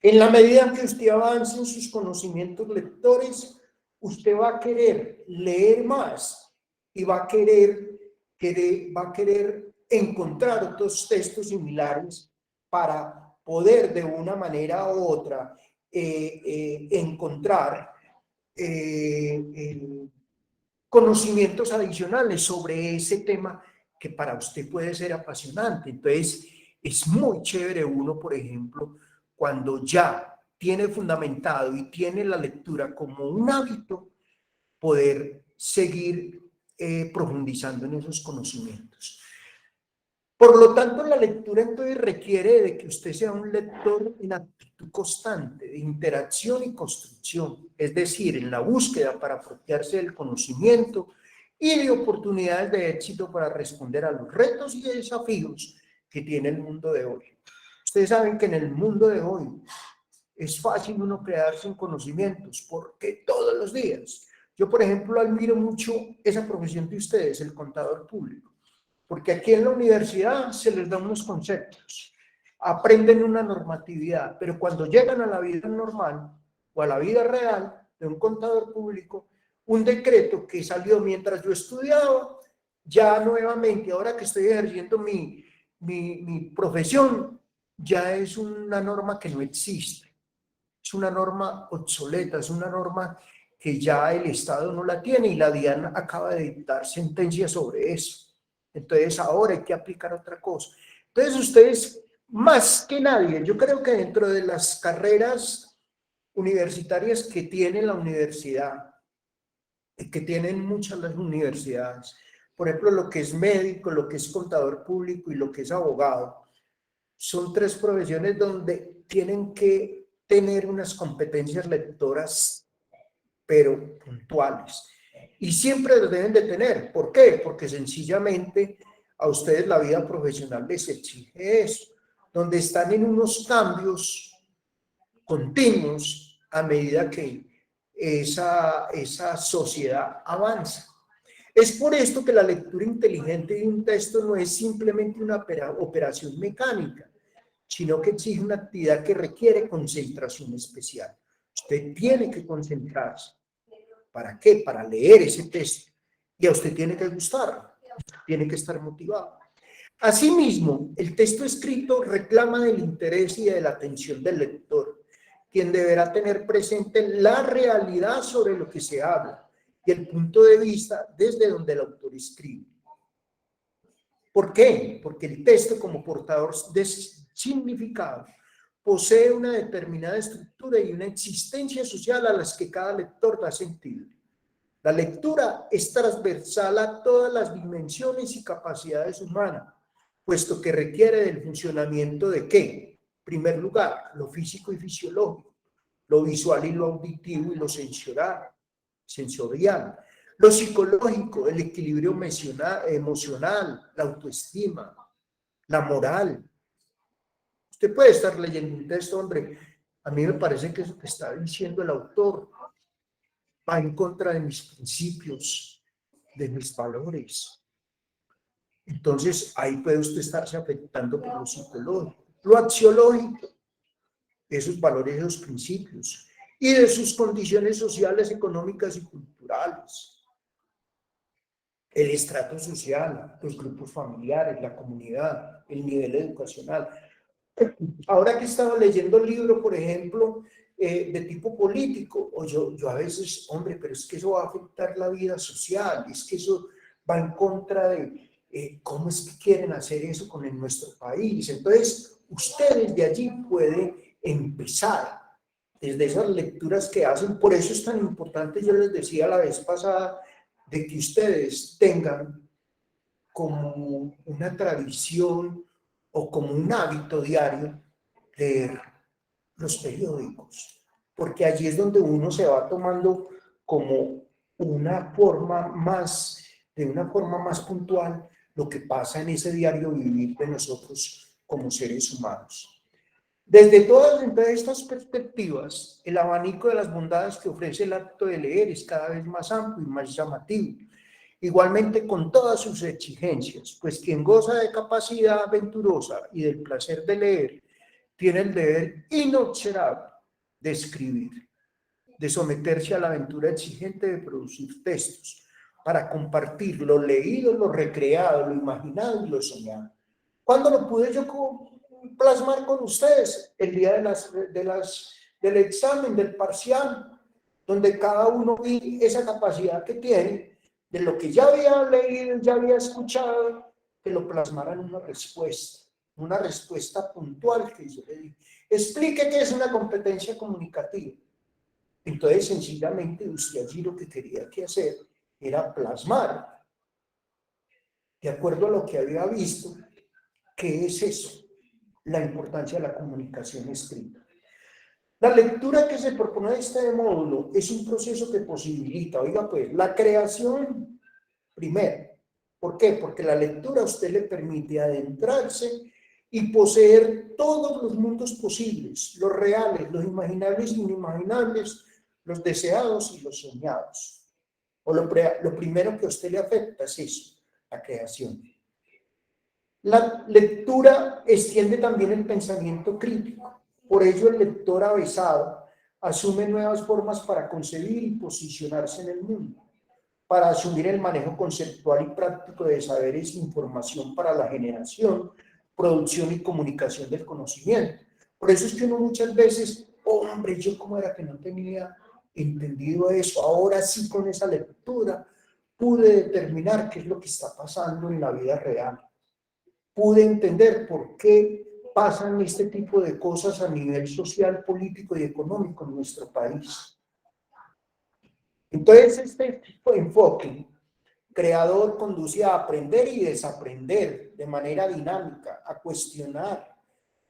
En la medida que usted avance en sus conocimientos lectores, usted va a querer leer más y va a querer encontrar otros textos similares para poder de una manera u otra encontrar conocimientos adicionales sobre ese tema que para usted puede ser apasionante. Entonces, es muy chévere uno, por ejemplo, cuando ya tiene fundamentado y tiene la lectura como un hábito, poder seguir profundizando en esos conocimientos. Por lo tanto, la lectura entonces requiere de que usted sea un lector en actitud constante, de interacción y construcción, es decir, en la búsqueda para apropiarse del conocimiento y de oportunidades de éxito para responder a los retos y desafíos que tiene el mundo de hoy. Ustedes saben que en el mundo de hoy es fácil uno quedarse en conocimientos, porque todos los días, yo por ejemplo admiro mucho esa profesión de ustedes, el contador público. Porque aquí en la universidad se les da unos conceptos, aprenden una normatividad, pero cuando llegan a la vida normal o a la vida real de un contador público, un decreto que salió mientras yo estudiaba, ya nuevamente, ahora que estoy ejerciendo mi profesión, ya es una norma que no existe, es una norma obsoleta, es una norma que ya el Estado no la tiene y la DIAN acaba de dictar sentencia sobre eso. Entonces ahora hay que aplicar otra cosa. Entonces ustedes, más que nadie, yo creo que dentro de las carreras universitarias que tiene la universidad, que tienen muchas las universidades, por ejemplo, lo que es médico, lo que es contador público y lo que es abogado, son 3 profesiones donde tienen que tener unas competencias lectoras, pero puntuales. Y siempre los deben de tener. ¿Por qué? Porque sencillamente a ustedes la vida profesional les exige eso, donde están en unos cambios continuos a medida que esa sociedad avanza. Es por esto que la lectura inteligente de un texto no es simplemente una operación mecánica, sino que exige una actividad que requiere concentración especial. Usted tiene que concentrarse. ¿Para qué? Para leer ese texto. Y a usted tiene que gustar, tiene que estar motivado. Asimismo, el texto escrito reclama del interés y de la atención del lector, quien deberá tener presente la realidad sobre lo que se habla y el punto de vista desde donde el autor escribe. ¿Por qué? Porque el texto, como portador de significado, posee una determinada estructura y una existencia social a las que cada lector da sentido. La lectura es transversal a todas las dimensiones y capacidades humanas, puesto que requiere del funcionamiento de ¿qué? En primer lugar, lo físico y fisiológico, lo visual y lo auditivo y lo sensorial, lo psicológico, el equilibrio emocional, la autoestima, la moral. Usted puede estar leyendo un texto, hombre, a mí me parece que eso que está diciendo el autor va en contra de mis principios, de mis valores. Entonces, ahí puede usted estarse afectando por lo psicológico, lo axiológico, esos valores, esos principios, y de sus condiciones sociales, económicas y culturales. El estrato social, los grupos familiares, la comunidad, el nivel educacional. Ahora que he estado leyendo el libro, por ejemplo, de tipo político, o yo a veces, hombre, pero es que eso va a afectar la vida social, es que eso va en contra de cómo es que quieren hacer eso con nuestro país. Entonces, ustedes de allí pueden empezar, desde esas lecturas que hacen. Por eso es tan importante, yo les decía la vez pasada, de que ustedes tengan como una tradición o como un hábito diario leer los periódicos, porque allí es donde uno se va tomando como una forma más, de una forma más puntual, lo que pasa en ese diario vivir de nosotros como seres humanos. Desde todas estas perspectivas, el abanico de las bondades que ofrece el acto de leer es cada vez más amplio y más llamativo. Igualmente con todas sus exigencias, pues quien goza de capacidad aventurosa y del placer de leer, tiene el deber inobservable de escribir, de someterse a la aventura exigente de producir textos, para compartir lo leído, lo recreado, lo imaginado y lo soñado. ¿Cuándo lo pude yo plasmar con ustedes? El día del examen, del parcial, donde cada uno ve esa capacidad que tiene, de lo que ya había leído, ya había escuchado, que lo plasmara en una respuesta puntual que yo le di. Explique qué es una competencia comunicativa. Entonces, sencillamente, usted allí lo que quería que hacer era plasmar, de acuerdo a lo que había visto, qué es eso, la importancia de la comunicación escrita. La lectura que se propone de este módulo es un proceso que posibilita, oiga pues, la creación primero. ¿Por qué? Porque la lectura a usted le permite adentrarse y poseer todos los mundos posibles, los reales, los imaginables y inimaginables, los deseados y los soñados. O lo primero que a usted le afecta es eso, la creación. La lectura extiende también el pensamiento crítico. Por ello, el lector avezado asume nuevas formas para concebir y posicionarse en el mundo, para asumir el manejo conceptual y práctico de saberes e información para la generación, producción y comunicación del conocimiento. Por eso es que uno muchas veces, oh, hombre, yo cómo era que no tenía entendido eso, ahora sí con esa lectura pude determinar qué es lo que está pasando en la vida real. Pude entender por qué pasan este tipo de cosas a nivel social, político y económico en nuestro país. Entonces, este tipo de enfoque creador conduce a aprender y desaprender de manera dinámica, a cuestionar,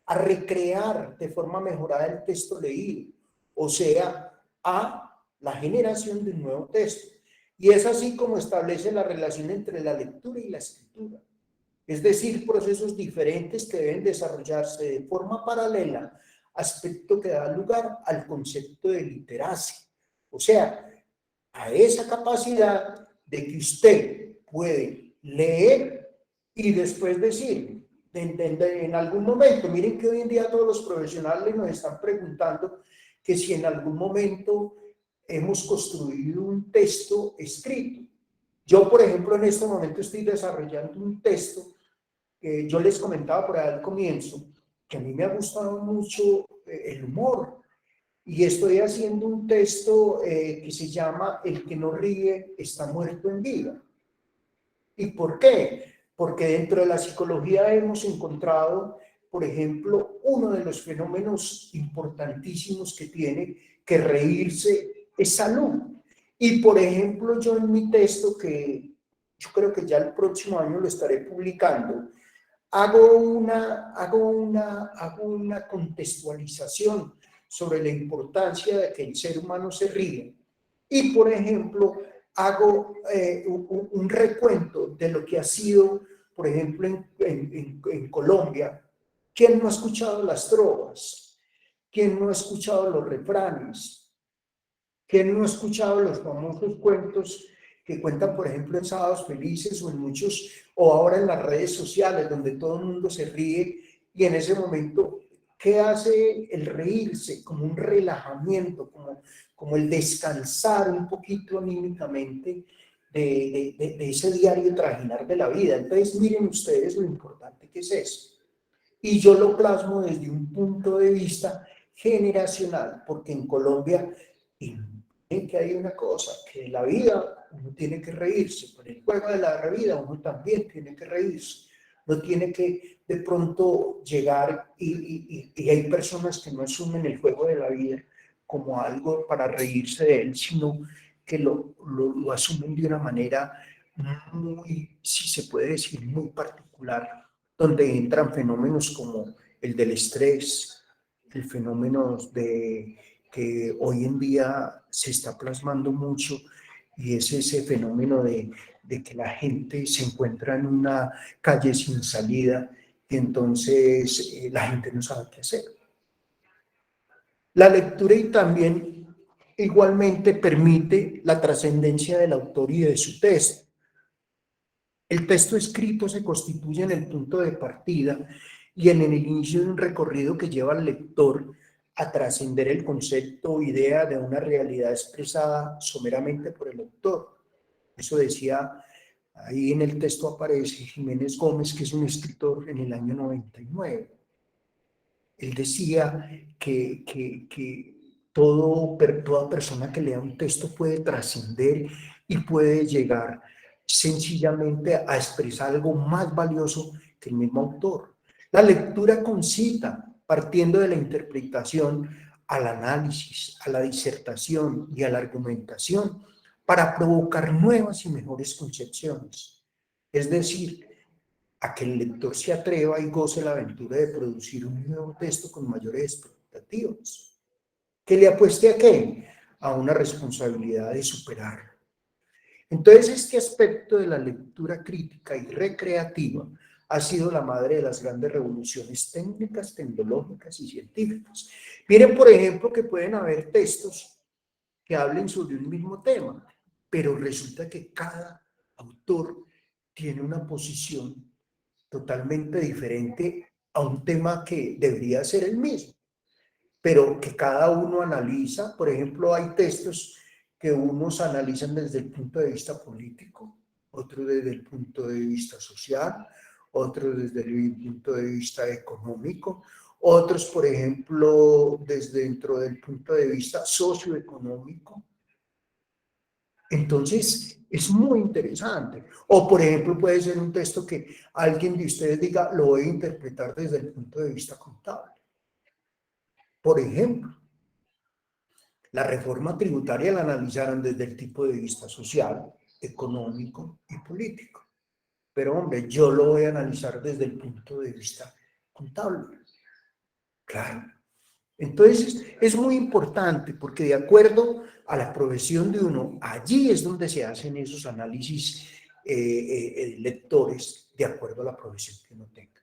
a recrear de forma mejorada el texto leído, o sea, a la generación de un nuevo texto. Y es así como establece la relación entre la lectura y la escritura. Es decir, procesos diferentes que deben desarrollarse de forma paralela, aspecto que da lugar al concepto de literacia. O sea, a esa capacidad de que usted puede leer y después decir, en algún momento, miren que hoy en día todos los profesionales nos están preguntando que si en algún momento hemos construido un texto escrito. Yo, por ejemplo, en este momento estoy desarrollando un texto que yo les comentaba por ahí al comienzo, que a mí me ha gustado mucho el humor. Y estoy haciendo un texto que se llama El que no ríe está muerto en vida. ¿Y por qué? Porque dentro de la psicología hemos encontrado, por ejemplo, uno de los fenómenos importantísimos que tiene que reírse es salud. Y por ejemplo, yo en mi texto, que yo creo que ya el próximo año lo estaré publicando, hago una contextualización sobre la importancia de que el ser humano se ríe. Y por ejemplo, hago un recuento de lo que ha sido, por ejemplo, en Colombia. ¿Quién no ha escuchado las trovas? ¿Quién no ha escuchado los refranes? ¿Quién no ha escuchado los famosos cuentos que cuentan, por ejemplo, en Sábados Felices o en muchos, o ahora en las redes sociales, donde todo el mundo se ríe y en ese momento, ¿qué hace el reírse? Como un relajamiento, como el descansar un poquito anímicamente de ese diario trajinar de la vida. Entonces, miren ustedes lo importante que es eso. Y yo lo plasmo desde un punto de vista generacional, porque en Colombia, que hay una cosa, que en la vida uno tiene que reírse, con el juego de la vida uno también tiene que reírse, no tiene que de pronto llegar y hay personas que no asumen el juego de la vida como algo para reírse de él, sino que lo asumen de una manera muy, si se puede decir, muy particular, donde entran fenómenos como el del estrés, el fenómeno de que hoy en día se está plasmando mucho, y es ese fenómeno de que la gente se encuentra en una calle sin salida y entonces la gente no sabe qué hacer. La lectura y también igualmente permite la trascendencia del autor y de su texto. El texto escrito se constituye en el punto de partida y en el inicio de un recorrido que lleva al lector a trascender el concepto o idea de una realidad expresada someramente por el autor. Eso decía, ahí en el texto aparece Jiménez Gómez, que es un escritor en el año 99. Él decía que toda persona que lea un texto puede trascender y puede llegar sencillamente a expresar algo más valioso que el mismo autor. La lectura concita, partiendo de la interpretación, al análisis, a la disertación y a la argumentación, para provocar nuevas y mejores concepciones. Es decir, a que el lector se atreva y goce la aventura de producir un nuevo texto con mayores expectativas. ¿Que le apueste a qué? A una responsabilidad de superarlo. Entonces, este aspecto de la lectura crítica y recreativa ha sido la madre de las grandes revoluciones técnicas, tecnológicas y científicas. Miren, por ejemplo, que pueden haber textos que hablen sobre un mismo tema, pero resulta que cada autor tiene una posición totalmente diferente a un tema que debería ser el mismo, pero que cada uno analiza. Por ejemplo, hay textos que unos analizan desde el punto de vista político, otros desde el punto de vista social, otros desde el punto de vista económico, otros, por ejemplo, desde dentro del punto de vista socioeconómico. Entonces, es muy interesante. O, por ejemplo, puede ser un texto que alguien de ustedes diga, lo voy a interpretar desde el punto de vista contable. Por ejemplo, la reforma tributaria la analizaron desde el tipo de vista social, económico y político. Pero, hombre, yo lo voy a analizar desde el punto de vista contable. Claro. Entonces, es muy importante porque de acuerdo a la profesión de uno, allí es donde se hacen esos análisis lectores de acuerdo a la profesión que uno tenga.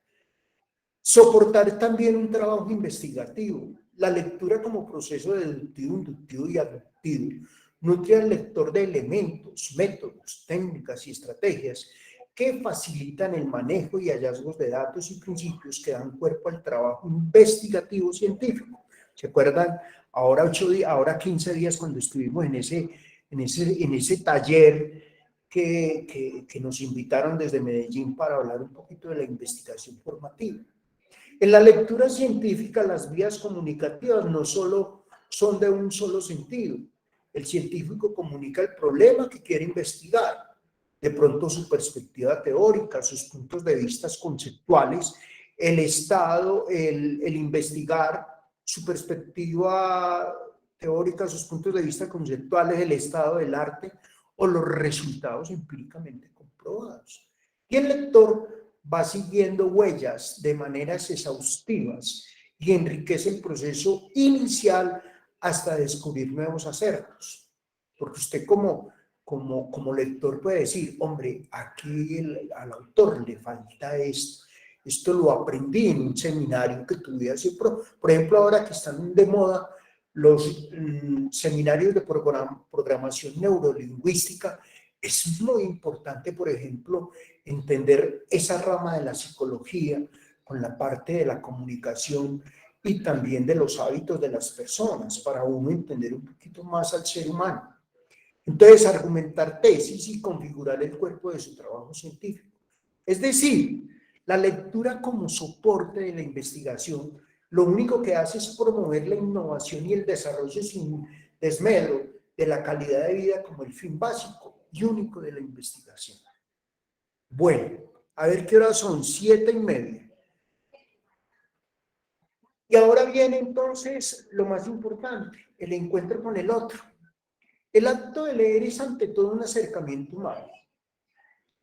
Soportar también un trabajo investigativo. La lectura como proceso deductivo, inductivo y aductivo nutre al lector de elementos, métodos, técnicas y estrategias que facilitan el manejo y hallazgos de datos y principios que dan cuerpo al trabajo investigativo científico. ¿Se acuerdan Ahora 8 días, ahora 15 días cuando estuvimos en ese taller que nos invitaron desde Medellín para hablar un poquito de la investigación formativa. En la lectura científica, las vías comunicativas no solo son de un solo sentido. El científico comunica el problema que quiere investigar, de pronto su perspectiva teórica, sus puntos de vista conceptuales, el estado, el investigar, su perspectiva teórica, sus puntos de vista conceptuales, el estado del arte o los resultados empíricamente comprobados. Y el lector va siguiendo huellas de maneras exhaustivas y enriquece el proceso inicial hasta descubrir nuevos acertos. Porque usted como lector puede decir, hombre, aquí al autor le falta esto. Esto lo aprendí en un seminario que tuve hace, por ejemplo, ahora que están de moda los seminarios de programación neurolingüística, es muy importante, por ejemplo, entender esa rama de la psicología con la parte de la comunicación y también de los hábitos de las personas para uno entender un poquito más al ser humano. Entonces, argumentar tesis y configurar el cuerpo de su trabajo científico. Es decir, la lectura como soporte de la investigación, lo único que hace es promover la innovación y el desarrollo sin desmedro de la calidad de vida como el fin básico y único de la investigación. Bueno, a ver qué horas son, 7:30. Y ahora viene entonces lo más importante, el encuentro con el otro. El acto de leer es ante todo un acercamiento humano.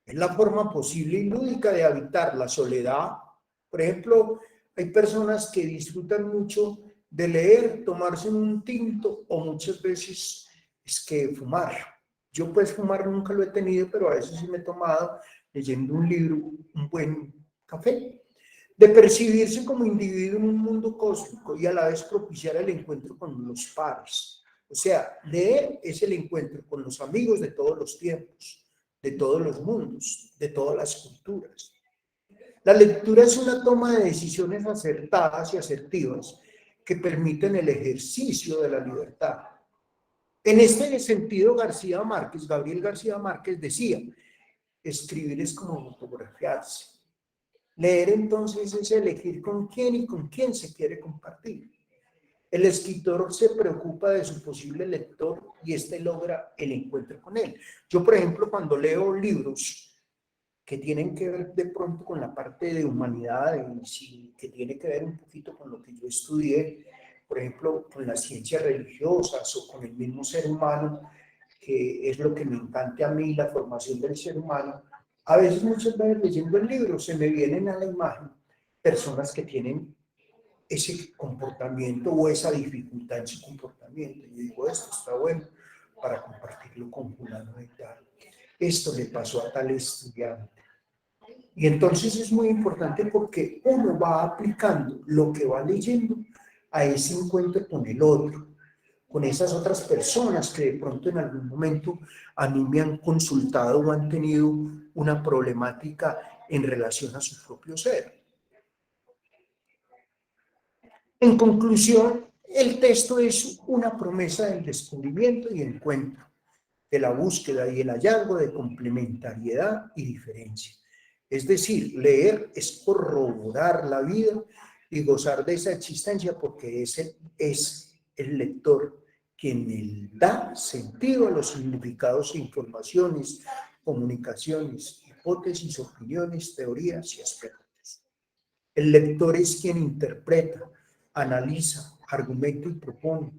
Es la forma posible y lúdica de habitar la soledad. Por ejemplo, hay personas que disfrutan mucho de leer, tomarse un tinto o muchas veces es que fumar. Yo pues fumar nunca lo he tenido, pero a veces sí me he tomado leyendo un libro, un buen café. De percibirse como individuo en un mundo cósmico y a la vez propiciar el encuentro con los pares. O sea, leer es el encuentro con los amigos de todos los tiempos, de todos los mundos, de todas las culturas. La lectura es una toma de decisiones acertadas y asertivas que permiten el ejercicio de la libertad. En este sentido, Gabriel García Márquez decía, escribir es como fotografiarse. Leer entonces es elegir con quién y con quién se quiere compartir. El escritor se preocupa de su posible lector y éste logra el encuentro con él. Yo, por ejemplo, cuando leo libros que tienen que ver de pronto con la parte de humanidades y que tiene que ver un poquito con lo que yo estudié, por ejemplo, con las ciencias religiosas o con el mismo ser humano, que es lo que me encanta a mí, la formación del ser humano, a veces, muchas veces leyendo el libro, se me vienen a la imagen personas que tienen ese comportamiento o esa dificultad en su comportamiento. Yo digo, esto está bueno para compartirlo con fulano de tal. Esto le pasó a tal estudiante. Y entonces es muy importante porque uno va aplicando lo que va leyendo a ese encuentro con el otro, con esas otras personas que de pronto en algún momento a mí me han consultado o han tenido una problemática en relación a su propio ser. En conclusión, el texto es una promesa del descubrimiento y encuentro, de la búsqueda y el hallazgo de complementariedad y diferencia. Es decir, leer es corroborar la vida y gozar de esa existencia porque es el lector quien le da sentido a los significados e informaciones, comunicaciones, hipótesis, opiniones, teorías y aspectos. El lector es quien interpreta, analiza, argumenta y propone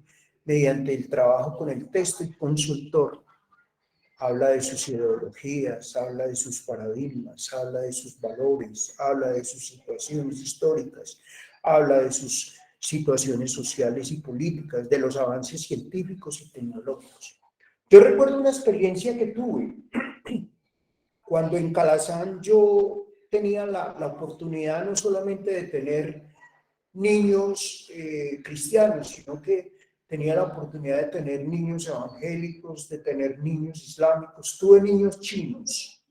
mediante el trabajo con el texto y consultor. Habla de sus ideologías, habla de sus paradigmas, habla de sus valores, habla de sus situaciones históricas, habla de sus situaciones sociales y políticas, de los avances científicos y tecnológicos. Yo recuerdo una experiencia que tuve cuando en Calasanz yo tenía la oportunidad no solamente de tener niños cristianos, sino que tenía la oportunidad de tener niños evangélicos, de tener niños islámicos, tuve niños chinos,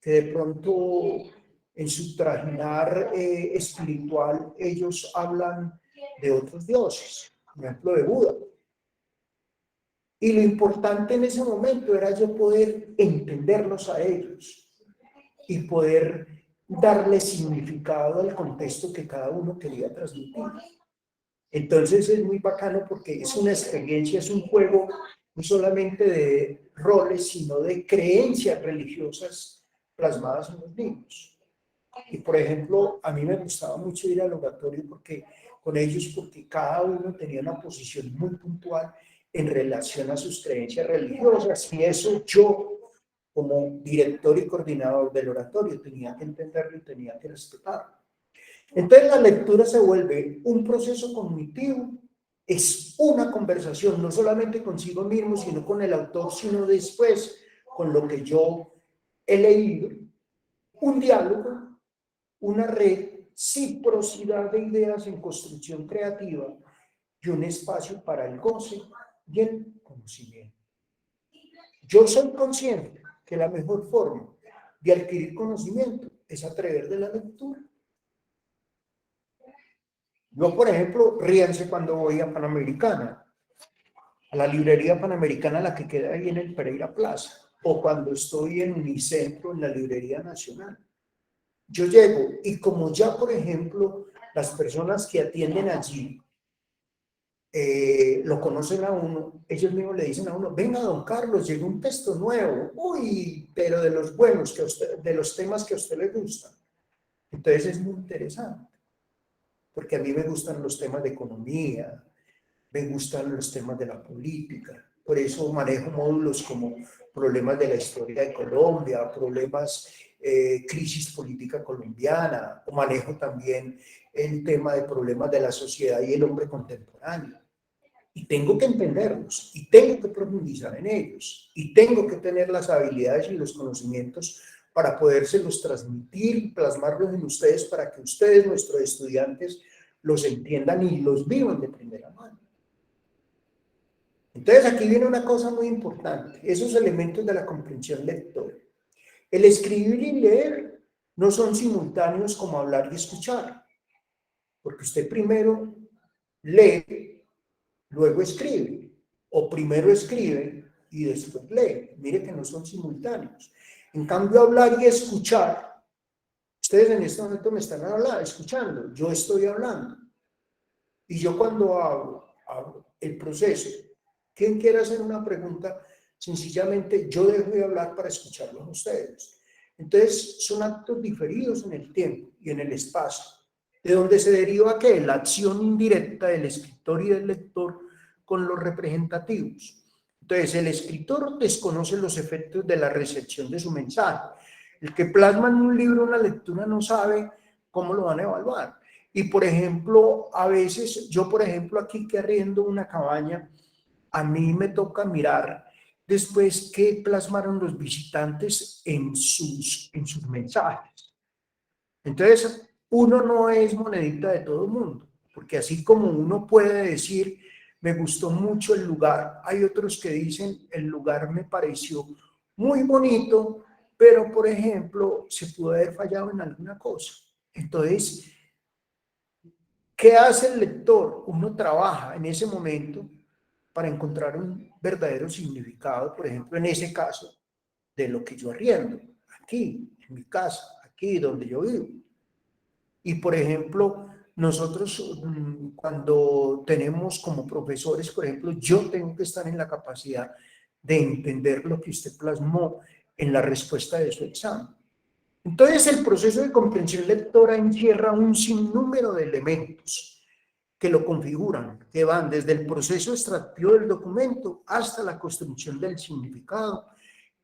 que de pronto en su trajinar espiritual ellos hablan de otros dioses. ejemplo de Buda. Y lo importante en ese momento era yo poder entenderlos a ellos y poder darle significado al contexto que cada uno quería transmitir. Entonces es muy bacano porque es una experiencia, es un juego no solamente de roles, sino de creencias religiosas plasmadas en los niños. Y por ejemplo, a mí me gustaba mucho ir al oratorio con ellos porque cada uno tenía una posición muy puntual en relación a sus creencias religiosas, y eso yo, como director y coordinador del oratorio, tenía que entenderlo y tenía que respetarlo. Entonces la lectura se vuelve un proceso cognitivo, es una conversación, no solamente consigo mismo, sino con el autor, sino después con lo que yo he leído, un diálogo, una reciprocidad de ideas en construcción creativa y un espacio para el goce y el conocimiento. Yo soy consciente que la mejor forma de adquirir conocimiento es a través de la lectura. Yo, por ejemplo, ríanse cuando voy a Panamericana, a la librería Panamericana, la que queda ahí en el Pereira Plaza, o cuando estoy en Unicentro, en la Librería Nacional. Yo llego y como ya, por ejemplo, las personas que atienden allí lo conocen a uno, ellos mismos le dicen a uno, venga, don Carlos, llegó un texto nuevo, uy, pero de los buenos, de los temas que a usted le gustan. Entonces es muy interesante, porque a mí me gustan los temas de economía, me gustan los temas de la política, por eso manejo módulos como problemas de la historia de Colombia, problemas, crisis política colombiana, o manejo también el tema de problemas de la sociedad y el hombre contemporáneo. Y tengo que entenderlos, y tengo que profundizar en ellos, y tengo que tener las habilidades y los conocimientos para podérselos transmitir y plasmarlos en ustedes, para que ustedes, nuestros estudiantes, los entiendan y los vivan de primera mano. Entonces aquí viene una cosa muy importante, esos elementos de la comprensión lectora. El escribir y leer no son simultáneos como hablar y escuchar, porque usted primero lee, luego escribe, o primero escribe y después lee. Mire que no son simultáneos. En cambio, hablar y escuchar, ustedes en este momento me están escuchando, yo estoy hablando. Y yo cuando hablo el proceso, ¿quién quiere hacer una pregunta? Sencillamente yo dejo de hablar para escucharlos a ustedes. Entonces son actos diferidos en el tiempo y en el espacio, de donde se deriva que la acción indirecta del escritor y del lector con los representativos. Entonces el escritor desconoce los efectos de la recepción de su mensaje. El que plasma en un libro una lectura no sabe cómo lo van a evaluar. Y por ejemplo, a veces, yo por ejemplo aquí que arriendo una cabaña, a mí me toca mirar después qué plasmaron los visitantes en sus mensajes. Entonces, uno no es monedita de todo el mundo, porque así como uno puede decir, me gustó mucho el lugar, hay otros que dicen, el lugar me pareció muy bonito, pero por ejemplo, se pudo haber fallado en alguna cosa. Entonces, ¿qué hace el lector? Uno trabaja en ese momento para encontrar un verdadero significado, por ejemplo, en ese caso, de lo que yo arriendo, aquí, en mi casa, aquí donde yo vivo. Y, por ejemplo, nosotros cuando tenemos como profesores, por ejemplo, yo tengo que estar en la capacidad de entender lo que usted plasmó en la respuesta de su examen. Entonces, el proceso de comprensión lectora encierra un sinnúmero de elementos que lo configuran, que van desde el proceso extractivo del documento hasta la construcción del significado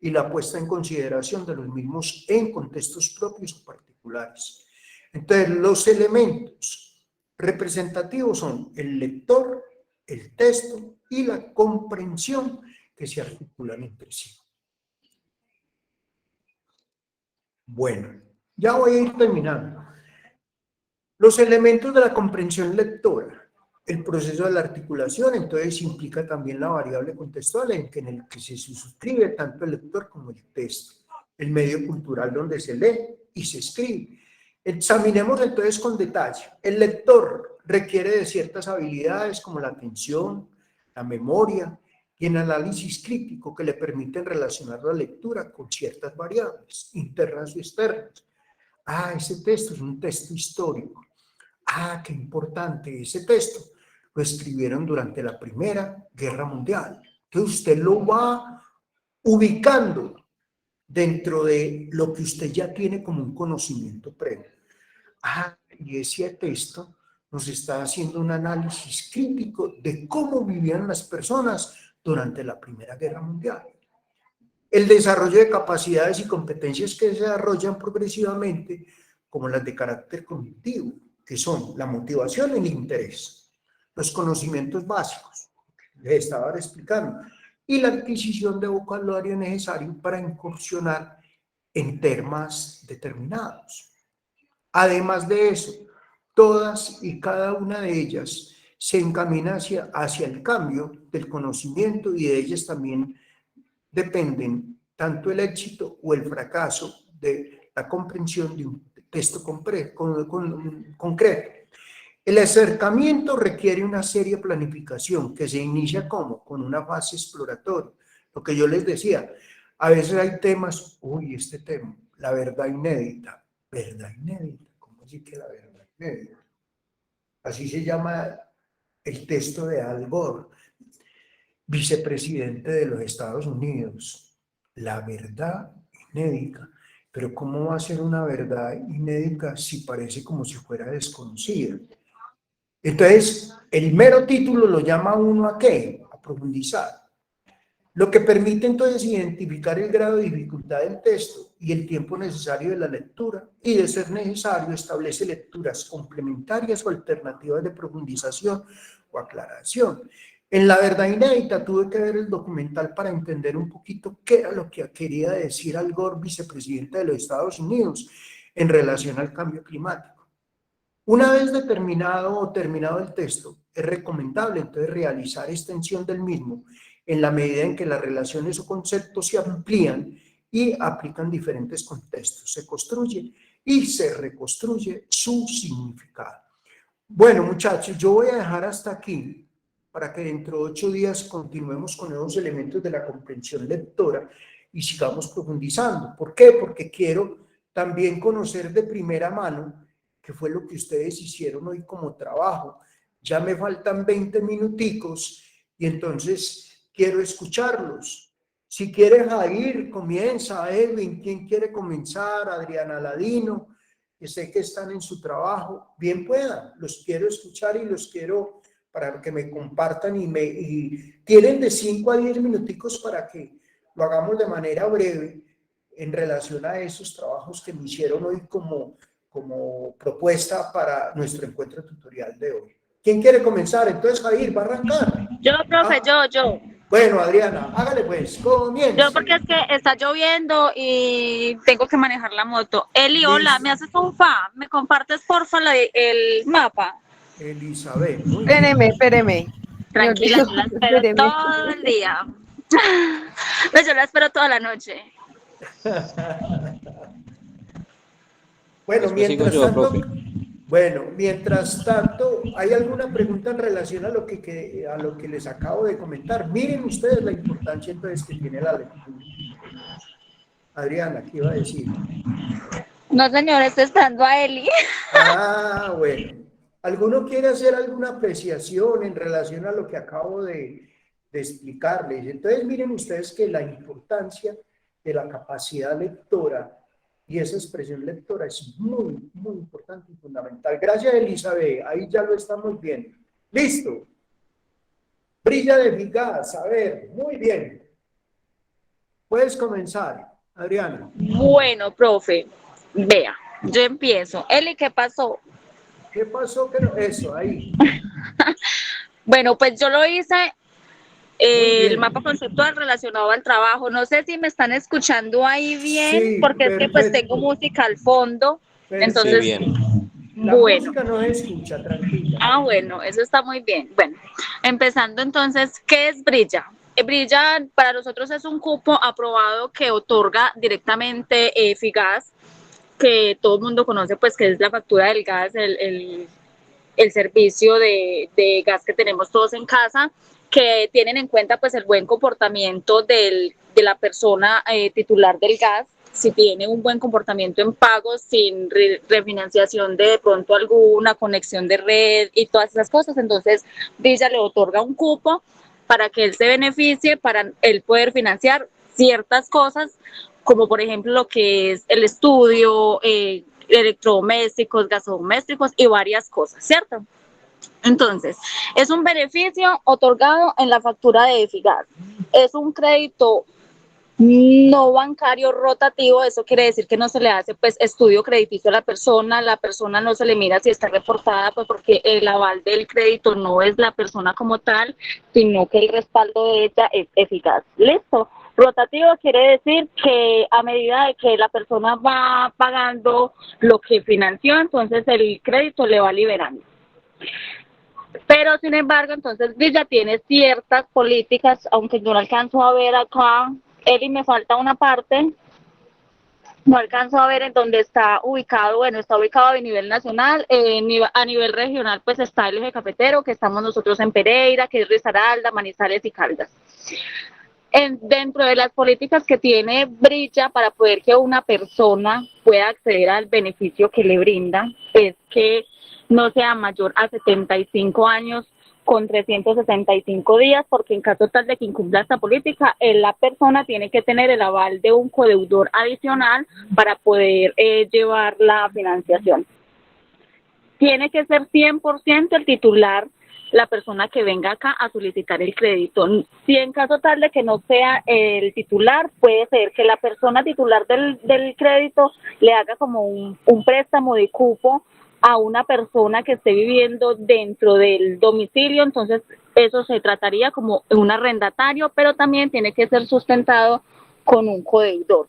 y la puesta en consideración de los mismos en contextos propios o particulares. Entonces, los elementos representativos son el lector, el texto y la comprensión que se articulan entre sí. Bueno, ya voy a ir terminando. Los elementos de la comprensión lectora. El proceso de la articulación, entonces, implica también la variable contextual en el que se suscribe tanto el lector como el texto. El medio cultural donde se lee y se escribe. Examinemos entonces con detalle. El lector requiere de ciertas habilidades como la atención, la memoria y el análisis crítico que le permiten relacionar la lectura con ciertas variables internas y externas. Ah, ese texto es un texto histórico. Ah, qué importante, ese texto lo escribieron durante la Primera Guerra Mundial. Entonces usted lo va ubicando dentro de lo que usted ya tiene como un conocimiento previo. Ah, y ese texto nos está haciendo un análisis crítico de cómo vivían las personas durante la Primera Guerra Mundial. El desarrollo de capacidades y competencias que se desarrollan progresivamente, como las de carácter cognitivo, que son la motivación y el interés, los conocimientos básicos, les estaba explicando, y la adquisición de vocabulario necesario para incursionar en temas determinados. Además de eso, todas y cada una de ellas se encamina hacia el cambio del conocimiento y de ellas también dependen tanto el éxito o el fracaso de la comprensión de un texto concreto. El acercamiento requiere una seria planificación que se inicia ¿cómo? Con una fase exploratoria. Lo que yo les decía, a veces hay temas, uy, este tema, la verdad inédita, ¿cómo así que la verdad inédita? Así se llama el texto de Al Gore, vicepresidente de los Estados Unidos. La verdad inédita. Pero ¿cómo va a ser una verdad inédita si parece como si fuera desconocida? Entonces, el mero título lo llama uno ¿a qué? A profundizar. Lo que permite entonces identificar el grado de dificultad del texto y el tiempo necesario de la lectura, y de ser necesario establece lecturas complementarias o alternativas de profundización o aclaración. En La verdad inédita tuve que ver el documental para entender un poquito qué era lo que quería decir Al Gore, vicepresidente de los Estados Unidos, en relación al cambio climático. Una vez determinado o terminado el texto, es recomendable entonces realizar extensión del mismo en la medida en que las relaciones o conceptos se amplían y aplican diferentes contextos. Se construye y se reconstruye su significado. Bueno, muchachos, yo voy a dejar hasta aquí para que dentro de 8 días continuemos con nuevos elementos de la comprensión lectora y sigamos profundizando. ¿Por qué? Porque quiero también conocer de primera mano qué fue lo que ustedes hicieron hoy como trabajo. Ya me faltan 20 minuticos y entonces quiero escucharlos. Si quiere Jair, comienza. Edwin, ¿quién quiere comenzar? Adriana Ladino, que sé que están en su trabajo. Bien puedan, los quiero escuchar y los quiero para que me compartan y tienen de 5 a 10 minuticos para que lo hagamos de manera breve en relación a esos trabajos que me hicieron hoy como propuesta para nuestro encuentro tutorial de hoy. ¿Quién quiere comenzar? Entonces, Jair, va a arrancar. Yo, profe, yo. Bueno, Adriana, hágale pues, comience. Yo porque es que está lloviendo y tengo que manejar la moto. Eli, hola, ¿me haces un fa? ¿Me compartes, porfa, el mapa? Elizabeth. Espéreme. Tranquila, yo la espero todo el día. No, yo la espero toda la noche. Bueno, mientras tanto, ¿hay alguna pregunta en relación a lo que les acabo de comentar? Miren ustedes la importancia entonces que tiene la lectura. Adriana, ¿qué iba a decir? No, señor, estoy esperando a Eli. Ah, bueno. ¿Alguno quiere hacer alguna apreciación en relación a lo que acabo de explicarles? Entonces, miren ustedes que la importancia de la capacidad lectora y esa expresión lectora es muy, muy importante y fundamental. Gracias, Elizabeth. Ahí ya lo estamos viendo. ¿Listo? Brilla de eficaz. A ver, muy bien. Puedes comenzar, Adriana. Bueno, profe, vea, yo empiezo. Eli, ¿qué pasó? ¿Qué pasó? Eso, ahí. Bueno, pues yo lo hice el mapa conceptual relacionado al trabajo. No sé si me están escuchando ahí bien, sí, porque perfecto. Es que pues tengo música al fondo. Perfecto. Entonces, bien. La música no se escucha, tranquila. Ah, bueno, eso está muy bien. Bueno, empezando entonces, ¿qué es Brilla? Brilla para nosotros es un cupo aprobado que otorga directamente Figas, que todo el mundo conoce, pues que es la factura del gas, el servicio de gas que tenemos todos en casa, que tienen en cuenta pues el buen comportamiento de la persona titular del gas, si tiene un buen comportamiento en pagos, sin refinanciación de pronto alguna conexión de red y todas esas cosas. Entonces Brilla le otorga un cupo para que él se beneficie, para él poder financiar ciertas cosas, como por ejemplo lo que es el estudio, electrodomésticos, gasodomésticos y varias cosas, ¿cierto? Entonces, es un beneficio otorgado en la factura de Efigas. Es un crédito no bancario rotativo, eso quiere decir que no se le hace pues estudio crediticio a la persona no se le mira si está reportada, pues porque el aval del crédito no es la persona como tal, sino que el respaldo de ella es eficaz. Listo. Rotativo quiere decir que a medida de que la persona va pagando lo que financió, entonces el crédito le va liberando. Pero sin embargo, entonces Brilla tiene ciertas políticas, aunque yo no alcanzo a ver acá, Eli, me falta una parte, no alcanzo a ver en dónde está ubicado. Bueno, está ubicado a nivel nacional, a nivel regional pues está el Eje Cafetero, que estamos nosotros en Pereira, que es Risaralda, Manizales y Caldas. Dentro de las políticas que tiene Brilla para poder que una persona pueda acceder al beneficio que le brinda, es que no sea mayor a 75 años con 365 días, porque en caso tal de que incumpla esta política, la persona tiene que tener el aval de un codeudor adicional para poder llevar la financiación. Tiene que ser 100% el titular, la persona que venga acá a solicitar el crédito. Si en caso tal de que no sea el titular, puede ser que la persona titular del crédito le haga como un préstamo de cupo a una persona que esté viviendo dentro del domicilio, entonces eso se trataría como un arrendatario, pero también tiene que ser sustentado con un codeudor.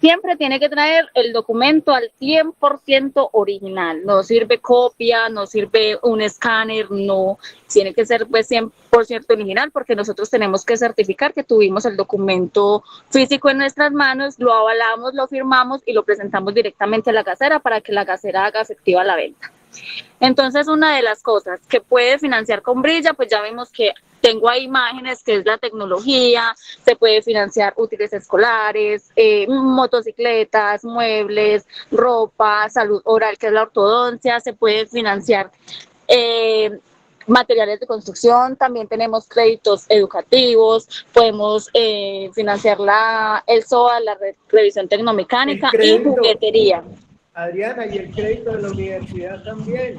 Siempre tiene que traer el documento al 100% original, no sirve copia, no sirve un escáner, no, tiene que ser pues 100% original, porque nosotros tenemos que certificar que tuvimos el documento físico en nuestras manos, lo avalamos, lo firmamos y lo presentamos directamente a la gasera para que la gasera haga efectiva la venta. Entonces, una de las cosas que puede financiar con Brilla, pues ya vimos que tengo ahí imágenes, que es la tecnología, se puede financiar útiles escolares, motocicletas, muebles, ropa, salud oral, que es la ortodoncia, se puede financiar materiales de construcción, también tenemos créditos educativos, podemos financiar el SOA, la revisión tecnomecánica y juguetería. Adriana, y el crédito de la universidad también.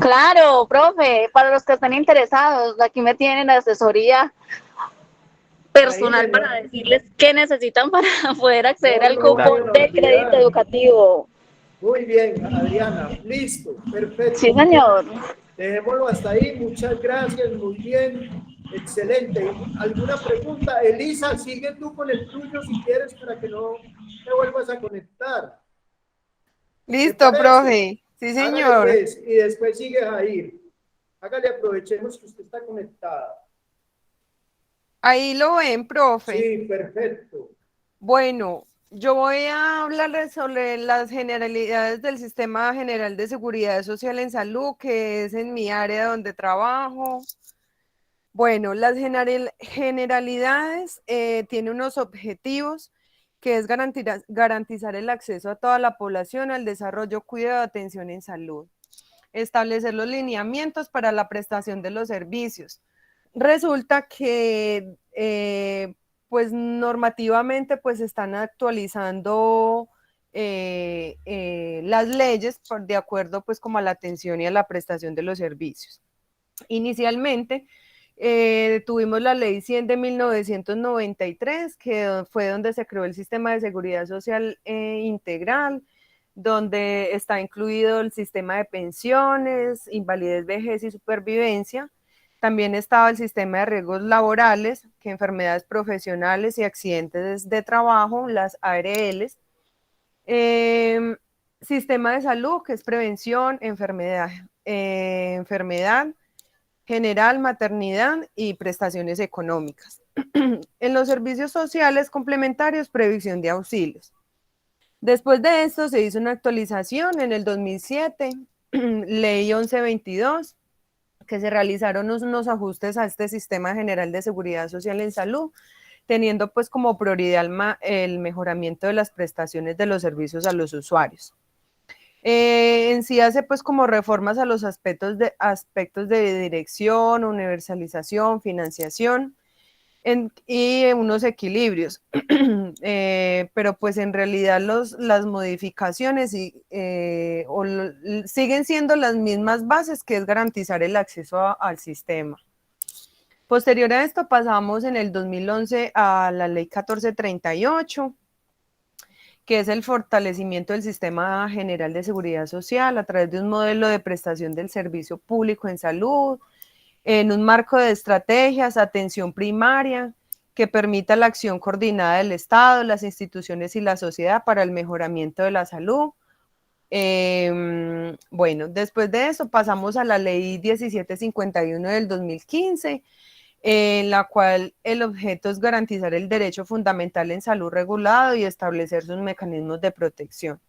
Claro, profe, para los que están interesados, aquí me tienen asesoría personal para decirles qué necesitan para poder acceder al cupo de crédito educativo. Muy bien, Adriana, listo, perfecto. Sí, señor. Dejémoslo hasta ahí, muchas gracias, muy bien, excelente. ¿Alguna pregunta? Elisa, sigue tú con el tuyo si quieres para que no te vuelvas a conectar. Listo, profe. Sí, señor. Pues, y después sigue Jair. Hágale, aprovechemos que usted está conectada. Ahí lo ven, profe. Sí, perfecto. Bueno, yo voy a hablarles sobre las generalidades del Sistema General de Seguridad Social en Salud, que es en mi área donde trabajo. Bueno, las generalidades tienen unos objetivos, que es garantizar el acceso a toda la población al desarrollo, cuidado, atención en salud, establecer los lineamientos para la prestación de los servicios. Resulta que pues normativamente pues están actualizando las leyes de acuerdo pues como a la atención y a la prestación de los servicios. Inicialmente tuvimos la ley 100 de 1993, que fue donde se creó el sistema de seguridad social integral, donde está incluido el sistema de pensiones, invalidez, vejez y supervivencia. También estaba el sistema de riesgos laborales, que enfermedades profesionales y accidentes de trabajo, las ARLs. Sistema de salud, que es prevención, enfermedad general, maternidad y prestaciones económicas. En los servicios sociales complementarios, previsión de auxilios. Después de esto se hizo una actualización en el 2007 Ley 1122, que se realizaron unos ajustes a este Sistema General de Seguridad Social en Salud, teniendo pues como prioridad el mejoramiento de las prestaciones de los servicios a los usuarios. En sí hace pues como reformas a los aspectos de dirección, universalización, financiación y unos equilibrios. Pero pues en realidad las modificaciones siguen siendo las mismas bases, que es garantizar el acceso al sistema. Posterior a esto pasamos en el 2011 a la ley 1438, que es el fortalecimiento del Sistema General de Seguridad Social a través de un modelo de prestación del servicio público en salud, en un marco de estrategias, atención primaria, que permita la acción coordinada del Estado, las instituciones y la sociedad para el mejoramiento de la salud. Bueno, después de eso pasamos a la ley 1751 del 2015, en la cual el objeto es garantizar el derecho fundamental en salud regulado y establecer sus mecanismos de protección.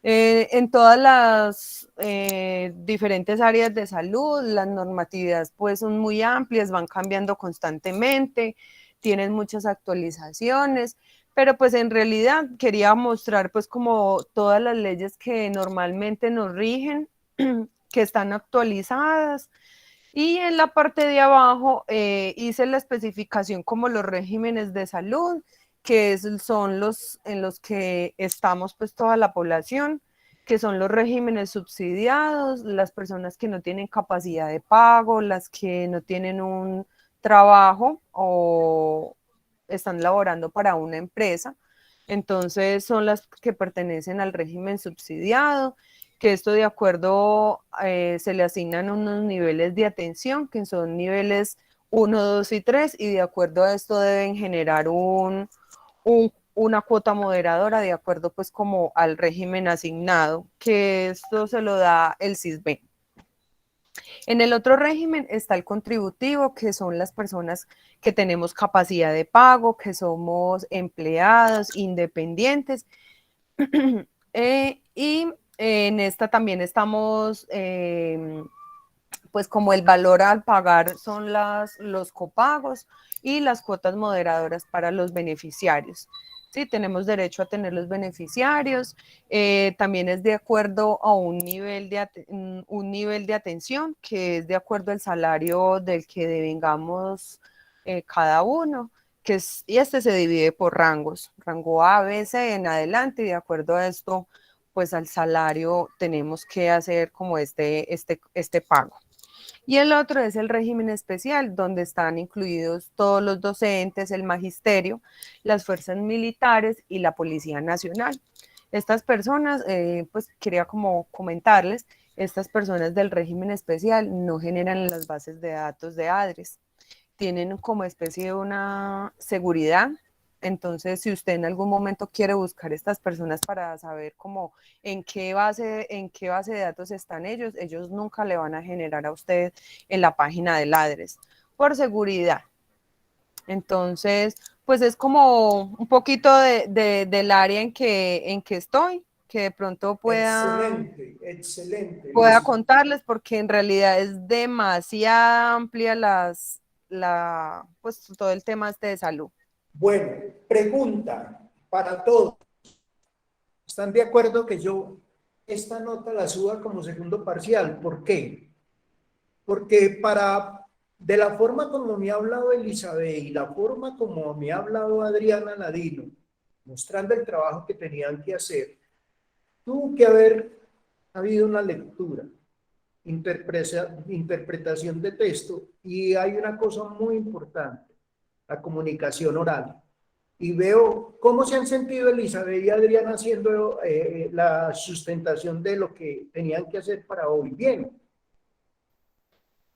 En todas las diferentes áreas de salud, las normatividades pues son muy amplias, van cambiando constantemente, tienen muchas actualizaciones, pero pues en realidad quería mostrar pues como todas las leyes que normalmente nos rigen, que están actualizadas. Y en la parte de abajo hice la especificación como los regímenes de salud, que son los en los que estamos pues toda la población, que son los regímenes subsidiados, las personas que no tienen capacidad de pago, las que no tienen un trabajo o están laborando para una empresa. Entonces son las que pertenecen al régimen subsidiado, que esto de acuerdo se le asignan unos niveles de atención, que son niveles 1, 2 y 3, y de acuerdo a esto deben generar una cuota moderadora de acuerdo pues como al régimen asignado, que esto se lo da el SISBEN. En el otro régimen está el contributivo, que son las personas que tenemos capacidad de pago, que somos empleados, independientes, y en esta también estamos, pues como el valor al pagar son los copagos y las cuotas moderadoras para los beneficiarios. Sí, tenemos derecho a tener los beneficiarios, también es de acuerdo a un nivel de atención, que es de acuerdo al salario del que devengamos cada uno, y este se divide por rangos, rango A, B, C en adelante, y de acuerdo a esto, pues al salario tenemos que hacer como este pago. Y el otro es el régimen especial, donde están incluidos todos los docentes, el magisterio, las fuerzas militares y la Policía Nacional. Estas personas, pues quería como comentarles, estas personas del régimen especial no generan las bases de datos de ADRES, tienen como especie de una seguridad. Entonces, si usted en algún momento quiere buscar estas personas para saber cómo en qué base de datos están ellos nunca le van a generar a usted en la página del ADRES por seguridad. Entonces, pues es como un poquito del área en que estoy, que de pronto Excelente, pueda Lisa. contarles, porque en realidad es demasiado amplia pues todo el tema de salud. Bueno, pregunta para todos. ¿Están de acuerdo que yo esta nota la suba como segundo parcial? ¿Por qué? Porque de la forma como me ha hablado Elizabeth y la forma como me ha hablado Adriana Ladino, mostrando el trabajo que tenían que hacer, tuvo que haber habido una lectura, interpretación de texto, y hay una cosa muy importante, la comunicación oral. Y veo cómo se han sentido Elizabeth y Adriana haciendo la sustentación de lo que tenían que hacer para hoy. Bien.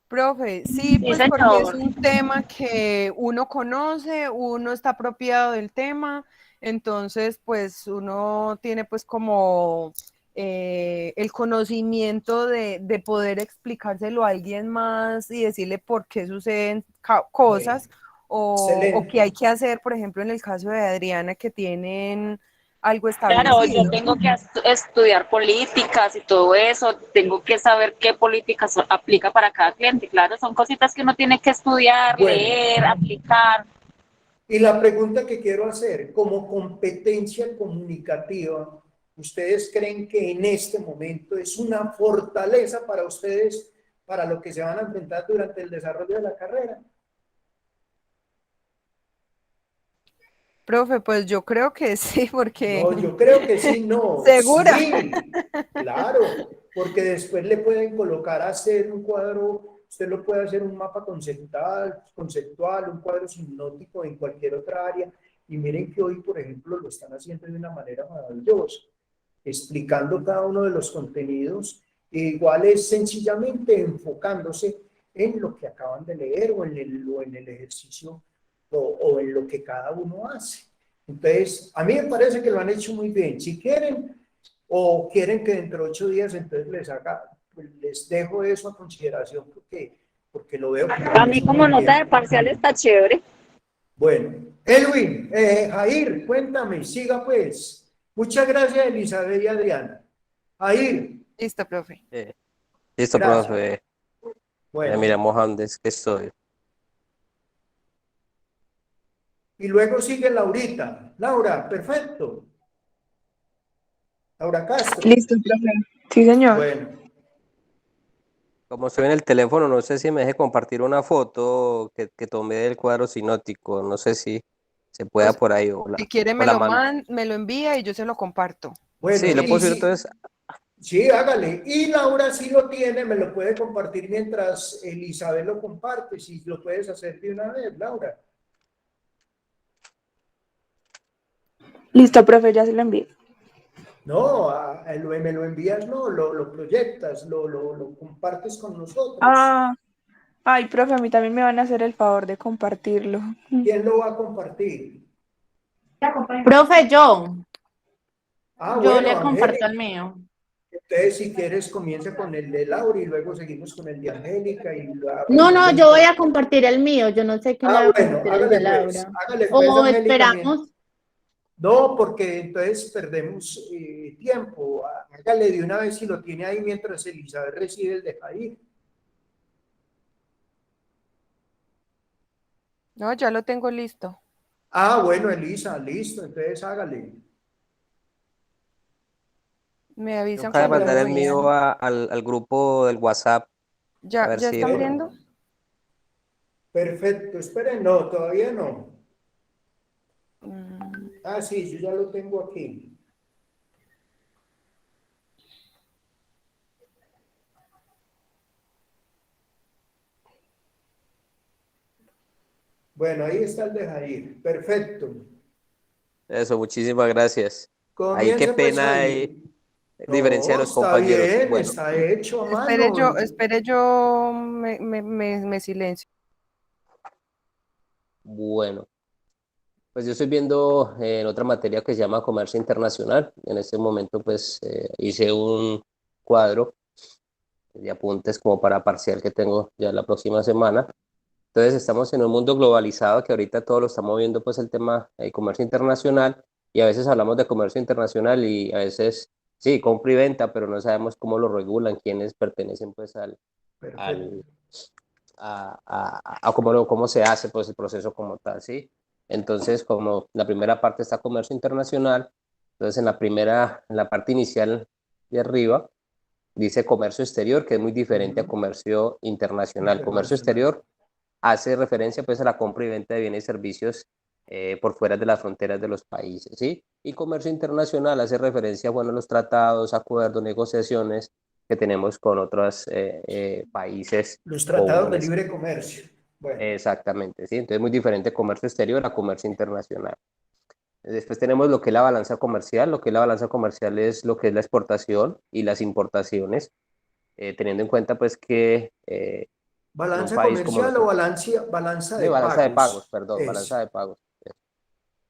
Profe, sí, pues Sí, porque es señor. un tema que uno conoce, uno está apropiado del tema, entonces pues uno tiene pues como el conocimiento de poder explicárselo a alguien más y decirle por qué suceden cosas o qué hay que hacer, por ejemplo, en el caso de Adriana, que tienen algo Claro, yo establecido. tengo que estudiar políticas y todo eso, tengo que saber qué políticas aplica para cada cliente. Claro, son cositas que uno tiene que estudiar, Bueno, leer, aplicar. y la pregunta que quiero hacer, como competencia comunicativa, ¿ustedes creen que en este momento es una fortaleza para ustedes, para lo que se van a enfrentar durante el desarrollo de la carrera? Profe, pues yo creo que sí, porque No, yo creo que sí, no, segura. sí, claro, porque después le pueden colocar a hacer un cuadro, usted lo puede hacer un mapa conceptual, un cuadro sinóptico en cualquier otra área, y miren que hoy, por ejemplo, lo están haciendo de una manera maravillosa, explicando cada uno de los contenidos, igual es sencillamente enfocándose en lo que acaban de leer o en el ejercicio o en lo que cada uno hace. Entonces, a mí me parece que lo han hecho muy bien. Si quieren o quieren que dentro de 8 días, entonces pues les dejo eso a consideración porque lo veo que lo A han mí hecho como muy nota de bien. parcial está chévere. Bueno, Elwin, Jair, cuéntame, siga pues. Muchas gracias, Elizabeth y Adriana. Jair, Listo, profe. Listo, gracias. profe. Bueno, Miramos dónde es que estoy. y luego sigue Laurita. Laura, perfecto. Laura Castro. Listo, profe. Sí, señor. Bueno, Como estoy en el teléfono, no sé si me deje compartir una foto que tomé del cuadro sinóptico. No sé si se pueda Pues por ahí si quiere o la mano. me lo envía y yo se lo comparto. Sí, bueno, lo y puedo subir si, entonces. sí, hágale. Y Laura sí lo tiene, me lo puede compartir mientras Elizabeth lo comparte, si lo puedes hacer de una vez, Laura. Listo, profe, ya se lo envío. No, me lo envías, no, lo proyectas, lo compartes con nosotros. Ah, ay, profe, a mí también me van a hacer el favor de compartirlo. ¿Quién lo va a compartir? Profe, yo Bueno, le comparto Angélica. el mío. Entonces, si quieres, comienza con el de Laura y luego seguimos con el de Angélica y No, yo voy a compartir el mío. Yo no sé quién le va a bueno, compartir el de Laura. hágale pues, O Angélica. esperamos. No, porque entonces perdemos tiempo. Hágale de una vez si lo tiene ahí mientras Elizabeth recibe el de Jair. No, ya lo tengo listo. Bueno, Elisa, listo, entonces hágale. Me Yo avisan acabo de cuando mandar lo el vean. mío al grupo del WhatsApp. A ver Ya si de están pronto. viendo? Perfecto, esperen, no, todavía no. Mm, Sí, yo ya lo tengo aquí. Bueno, ahí está el de Jair. Perfecto. Eso, muchísimas gracias. Ahí qué Comience pues, pena hay Jair. diferencia de No, los está compañeros. bien, Bueno, está hecho a mano. espere yo, me silencio. bueno. Pues yo estoy viendo en otra materia que se llama Comercio Internacional. En este momento pues hice un cuadro de apuntes como para parcial que tengo ya la próxima semana. Entonces estamos en un mundo globalizado que ahorita todo lo estamos viendo pues el tema de comercio internacional y a veces hablamos de comercio internacional y a veces sí, compra y venta, pero no sabemos cómo lo regulan, quiénes pertenecen pues Perfecto. al, a cómo se hace pues el proceso como tal, ¿sí? Entonces, como la primera parte está comercio internacional, entonces en la parte inicial de arriba, dice comercio exterior, que es muy diferente a comercio internacional. Comercio Internacional. exterior hace referencia pues a la compra y venta de bienes y servicios por fuera de las fronteras de los países, ¿sí? Y comercio internacional hace referencia, bueno, a los tratados, acuerdos, negociaciones que tenemos con otros países Los o tratados de uniones. libre comercio. Bueno, Exactamente, ¿sí? Entonces, muy diferente comercio exterior a comercio internacional. Después tenemos lo que es la balanza comercial. Lo que es la balanza comercial es lo que es la exportación y las importaciones, teniendo en cuenta pues que en un balanza país como comercial o nosotros, balanza de de balanza de pagos, pagos. perdón, Eso. balanza de pagos,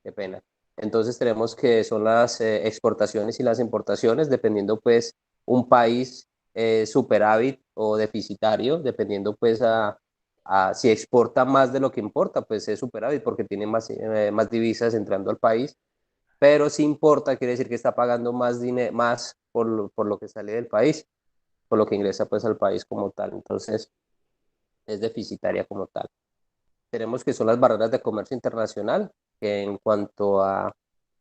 qué pena. Entonces tenemos que son las exportaciones y las importaciones, dependiendo pues un país superávit o deficitario, dependiendo pues a si exporta más de lo que importa, pues es superávit porque tiene más divisas entrando al país. pero si importa, quiere decir que está pagando más por lo que sale del país, por lo que ingresa pues al país como tal. Entonces, es deficitaria como tal. Tenemos que son las barreras de comercio internacional, que en cuanto a,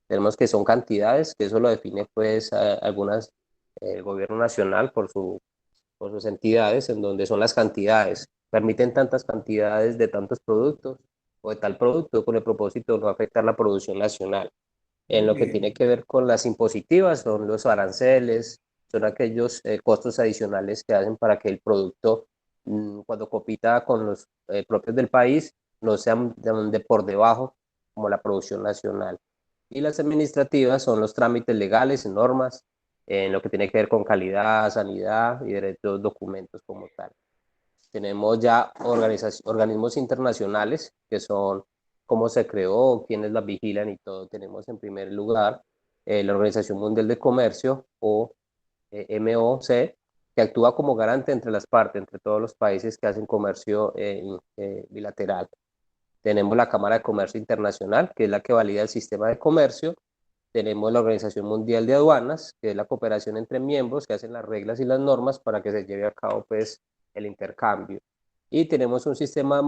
tenemos que son cantidades, que eso lo define pues el gobierno nacional por sus entidades, en donde son las cantidades. Permiten tantas cantidades de tantos productos o de tal producto con el propósito de no afectar la producción nacional. En lo que tiene que ver con las impositivas, son los aranceles, son aquellos costos adicionales que hacen para que el producto, cuando compita con los propios del país, no sean de por debajo como la producción nacional. Y las administrativas son los trámites legales y normas en lo que tiene que ver con calidad, sanidad y derechos documentos como tal. Tenemos ya organismos internacionales que son cómo se creó, quiénes las vigilan y todo. Tenemos en primer lugar la Organización Mundial de Comercio o MOC, que actúa como garante entre las partes, entre todos los países que hacen comercio bilateral. Tenemos la Cámara de Comercio Internacional, que es la que valida el sistema de comercio. Tenemos la Organización Mundial de Aduanas, que es la cooperación entre miembros que hacen las reglas y las normas para que se lleve a cabo pues, el intercambio. Y tenemos un sistema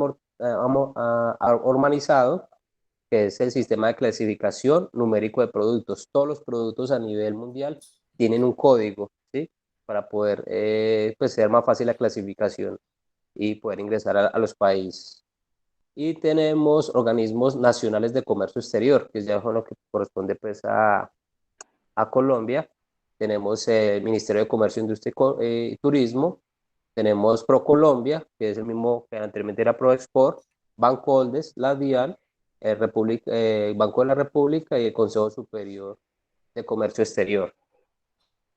organizado, que es el sistema de clasificación numérico de productos. Todos los productos a nivel mundial tienen un código, ¿sí? Para poder pues, ser más fácil la clasificación y poder ingresar a los países. Y tenemos organismos nacionales de comercio exterior, que ya son lo que corresponde pues a Colombia. Tenemos el Ministerio de Comercio, Industria y Turismo. Tenemos ProColombia, que es el mismo que anteriormente era ProExport, Bancoldes, la DIAN, Banco de la República y el Consejo Superior de Comercio Exterior.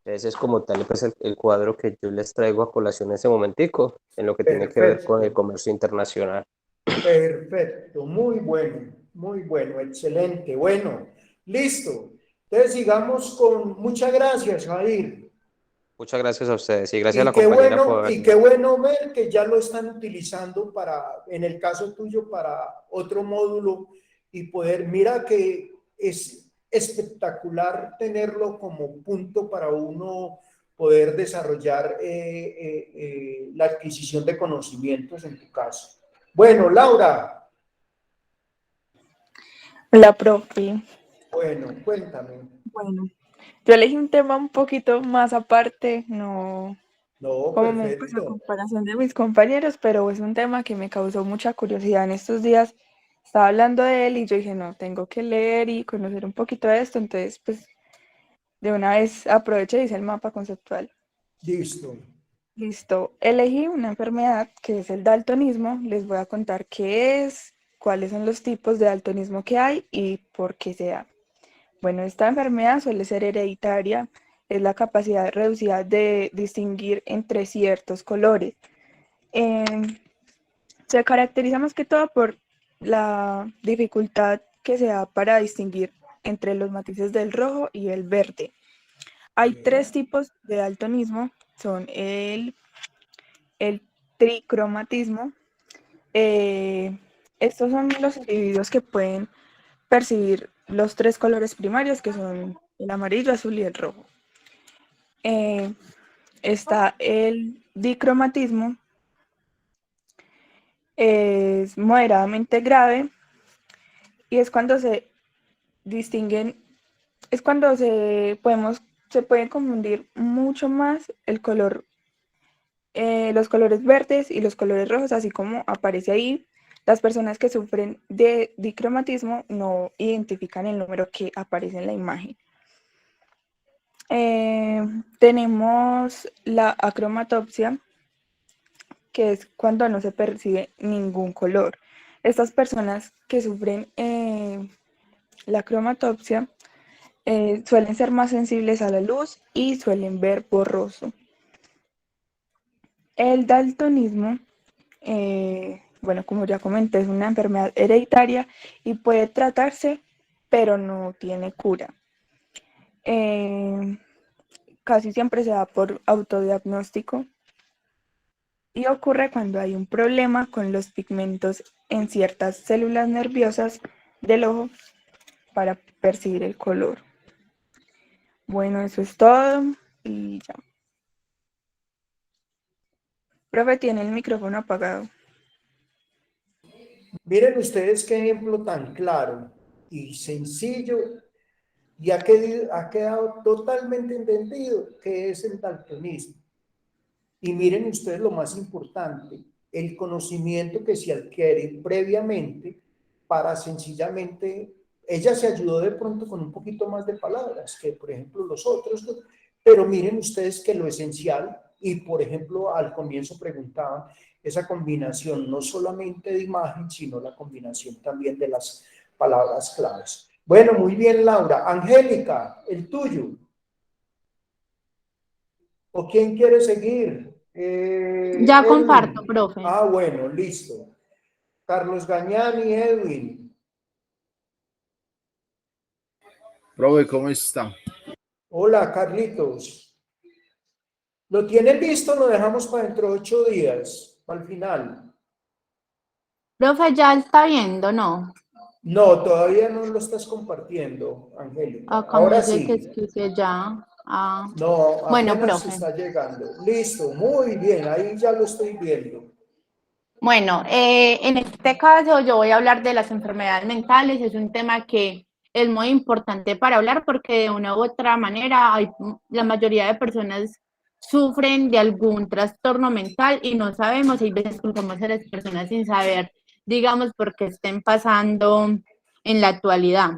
Ese es como tal pues, el cuadro que yo les traigo a colación en ese momentico, en lo que tiene que ver con el comercio internacional. Perfecto, muy bueno, excelente. Bueno, listo. Entonces sigamos con muchas gracias, Jair. Muchas gracias a ustedes y gracias a Y la qué compañera bueno, por... y qué bueno ver que ya lo están utilizando para, en el caso tuyo, para otro módulo y poder, mira que es espectacular tenerlo como punto para uno poder desarrollar la adquisición de conocimientos en tu caso. Bueno, Laura. La profe. Bueno, cuéntame. Bueno, yo elegí un tema un poquito más aparte, no como pues, a Perfecto. comparación de mis compañeros, pero es un tema que me causó mucha curiosidad en estos días. Estaba hablando de él y yo dije, no, tengo que leer y conocer un poquito de esto, entonces pues de una vez aproveché y hice el mapa conceptual. Listo. Listo, elegí una enfermedad que es el daltonismo, les voy a contar qué es, cuáles son los tipos de daltonismo que hay y por qué se da. Bueno, esta enfermedad suele ser hereditaria, es la capacidad reducida de distinguir entre ciertos colores. Se caracteriza más que todo por la dificultad que se da para distinguir entre los matices del rojo y el verde. Hay tres tipos de daltonismo, son el tricromatismo. Estos son los individuos que pueden percibir los tres colores primarios, que son el amarillo, azul y el rojo. Está el dicromatismo, es moderadamente grave y es cuando se distinguen, es cuando se pueden confundir mucho más el color, los colores verdes y los colores rojos, así como aparece ahí. Las personas que sufren de dicromatismo no identifican el número que aparece en la imagen. Tenemos la acromatopsia, que es cuando no se percibe ningún color. Estas personas que sufren la acromatopsia suelen ser más sensibles a la luz y suelen ver borroso. El daltonismo, bueno, como ya comenté, es una enfermedad hereditaria y puede tratarse, pero no tiene cura. Casi siempre se da por autodiagnóstico y ocurre cuando hay un problema con los pigmentos en ciertas células nerviosas del ojo para percibir el color. Bueno, eso es todo y ya. Profe, tiene el micrófono apagado. Miren ustedes qué ejemplo tan claro y sencillo y ha quedado totalmente entendido que es el daltonismo. Y miren ustedes lo más importante, el conocimiento que se adquiere previamente para sencillamente, ella se ayudó de pronto con un poquito más de palabras que por ejemplo los otros, ¿no? Pero miren ustedes que lo esencial, y por ejemplo al comienzo preguntaban, esa combinación no solamente de imagen, sino la combinación también de las palabras claves. Bueno, muy bien, Laura. Angélica, el tuyo. ¿O quién quiere seguir? Ya comparto, Edwin. profe. Ah, bueno, listo. Carlos Gañani, Edwin. Profe, ¿cómo está? Hola, Carlitos. ¿Lo tienen listo? Lo dejamos para dentro de 8 días, al final. Profe, ya está viendo, ¿no? No, todavía no lo estás compartiendo, Angélica. Acá me Ahora dice que sí. escribe ya. Ah. No, Bueno, apenas profe. está llegando. Listo, muy bien, ahí ya lo estoy viendo. Bueno, en este caso yo voy a hablar de las enfermedades mentales. Es un tema que es muy importante para hablar porque de una u otra manera la mayoría de personas sufren de algún trastorno mental y no sabemos, hay veces culpamos a las personas sin saber, digamos, por qué estén pasando en la actualidad.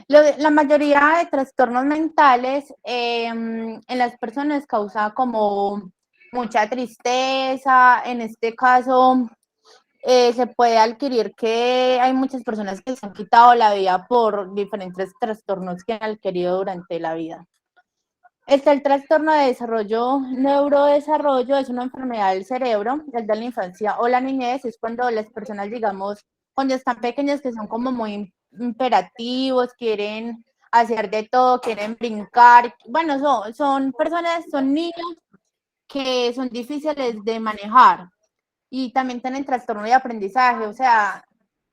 La mayoría de trastornos mentales en las personas causa como mucha tristeza. En este caso, se puede adquirir que hay muchas personas que se han quitado la vida por diferentes trastornos que han adquirido durante la vida. Está el trastorno de desarrollo, neurodesarrollo, es una enfermedad del cerebro, desde la infancia o la niñez, es cuando las personas, digamos, cuando están pequeñas, que son como muy imperativos, quieren hacer de todo, quieren brincar. Bueno, son personas, son niños que son difíciles de manejar y también tienen trastorno de aprendizaje, o sea,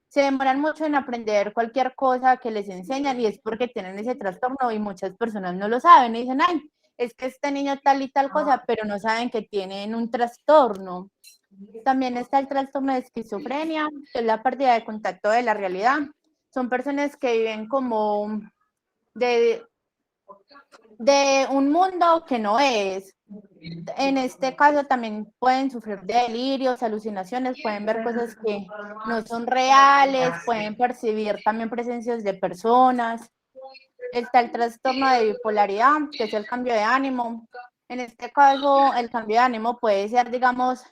se demoran mucho en aprender cualquier cosa que les enseñan y es porque tienen ese trastorno y muchas personas no lo saben y dicen, ay, es que este niño tal y tal cosa, pero no saben que tienen un trastorno. También está el trastorno de esquizofrenia, que es la pérdida de contacto de la realidad. Son personas que viven como de un mundo que no es. En este caso también pueden sufrir de delirios, alucinaciones, pueden ver cosas que no son reales, pueden percibir también presencias de personas. Está el trastorno de bipolaridad, que es el cambio de ánimo. En este caso, el cambio de ánimo puede ser, digamos,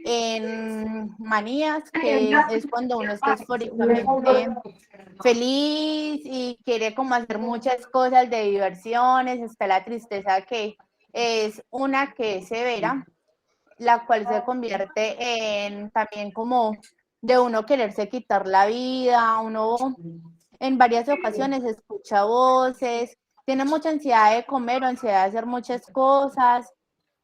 en manías, que es cuando uno está eufóricamente feliz y quiere como hacer muchas cosas de diversiones. Está la tristeza, que es una que es severa, la cual se convierte en también como de uno quererse quitar la vida, uno en varias ocasiones escucha voces, tiene mucha ansiedad de comer o ansiedad de hacer muchas cosas.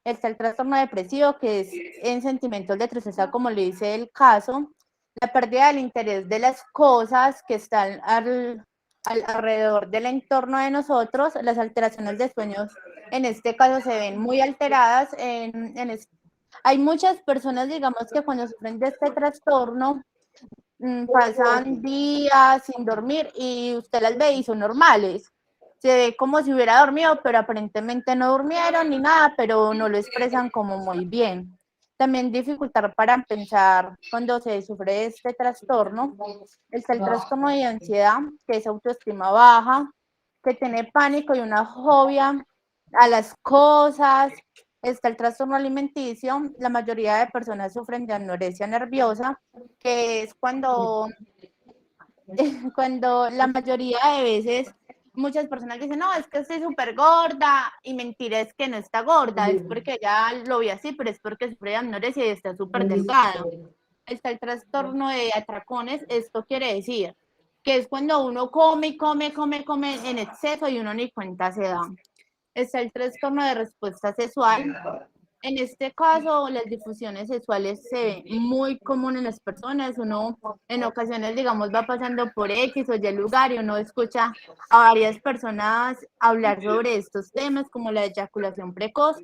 Está el trastorno depresivo, que es en sentimientos de tristeza, como le dice el caso, la pérdida del interés de las cosas que están alrededor del entorno de nosotros. Las alteraciones de sueños, en este caso, se ven muy alteradas. Hay muchas personas, digamos, que cuando sufren de este trastorno, pasan días sin dormir y usted las ve y son normales. Se ve como si hubiera dormido, pero aparentemente no durmieron ni nada, pero no lo expresan como muy bien. También dificultad para pensar cuando se sufre de este trastorno. Está el trastorno de ansiedad, que es autoestima baja, que tiene pánico y una fobia a las cosas. Está el trastorno alimenticio. La mayoría de personas sufren de anorexia nerviosa, que es cuando la mayoría de veces muchas personas dicen, no, es que estoy súper gorda, y mentira es que no está gorda, es porque ya lo vi así, pero es porque sufre de anorexia y está súper delgada. Está el trastorno de atracones, esto quiere decir que es cuando uno come y come en exceso y uno ni cuenta se da. Está el trastorno de respuesta sexual, En este caso, las difusiones sexuales se ven muy común en las personas. Uno en ocasiones, digamos, va pasando por X o Y lugar y uno escucha a varias personas hablar sobre estos temas como la eyaculación precoz.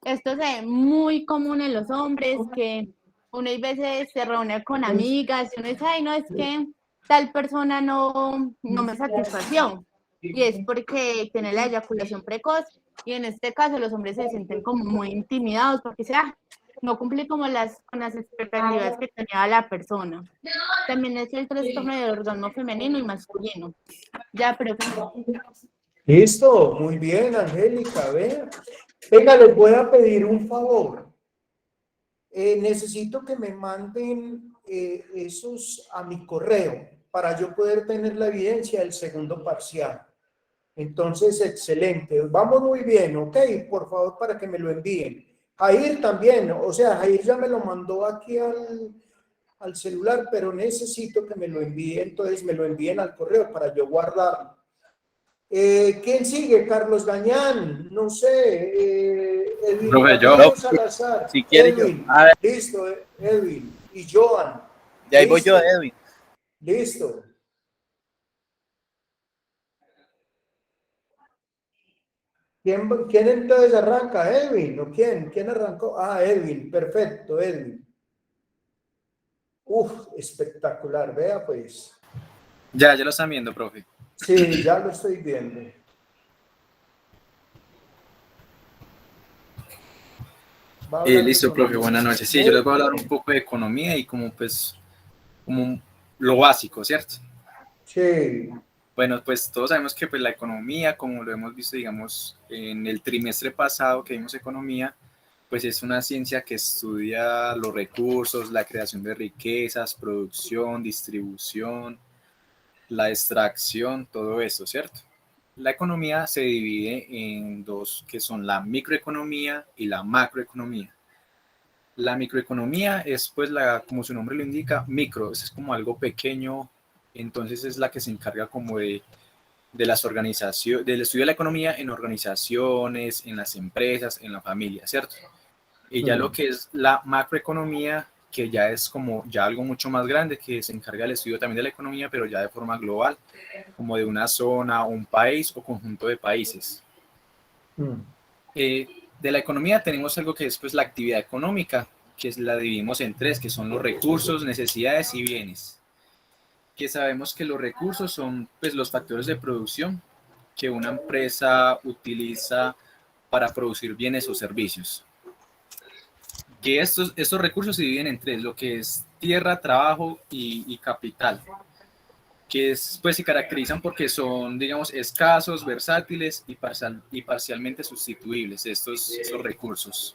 Esto se ve muy común en los hombres, que uno a veces se reúne con amigas y uno dice, ay, no, es que tal persona no me satisfació. Y es porque tiene la eyaculación precoz. Y en este caso los hombres se sienten como muy intimidados porque no cumplí como con las expectativas que tenía la persona. También es el trastorno del orgasmo femenino y masculino. Ya, pero Listo, muy bien, Angélica, vea. Venga, les voy a pedir un favor. Necesito que me manden esos a mi correo para yo poder tener la evidencia del segundo parcial. Entonces, excelente. Vamos muy bien, ok. Por favor, para que me lo envíen. Jair también, o sea, Jair ya me lo mandó aquí al celular, pero necesito que me lo envíen, entonces me lo envíen al correo para yo guardarlo. ¿Quién sigue? Carlos Gañán, no sé, Edwin Profe, yo, Camilo Salazar, si quiere yo. Edwin, A ver, listo, Edwin, y Joan, de ahí voy yo, listo, Edwin. listo. ¿Quién entonces arranca? ¿Edwin o quién? ¿Quién arrancó? Ah, Edwin, perfecto, Edwin. Uf, espectacular, vea pues. Ya lo están viendo, profe. Sí, ya lo estoy viendo. Listo, profe, buenas noches. Sí, yo les voy a hablar un poco de economía y como lo básico, ¿cierto? Sí. Bueno, pues todos sabemos que pues la economía, como lo hemos visto, digamos, en el trimestre pasado que vimos economía, pues es una ciencia que estudia los recursos, la creación de riquezas, producción, distribución, la extracción, todo eso, ¿cierto? La economía se divide en dos, que son la microeconomía y la macroeconomía. La microeconomía es, pues, como su nombre lo indica, micro, es como algo pequeño, entonces es la que se encarga como de las organizaciones, del estudio de la economía en organizaciones, en las empresas, en la familia, ¿cierto? Y ya lo que es la macroeconomía, que ya es como ya algo mucho más grande, que se encarga del estudio también de la economía, pero ya de forma global, como de una zona, un país o conjunto de países. De la economía tenemos algo que es pues la actividad económica, que la dividimos en tres, que son los recursos, necesidades y bienes. Que sabemos que los recursos son pues los factores de producción que una empresa utiliza para producir bienes o servicios. Que estos recursos se dividen en tres, lo que es tierra, trabajo y capital, que pues se caracterizan porque son, digamos, escasos, versátiles y parcialmente sustituibles estos recursos.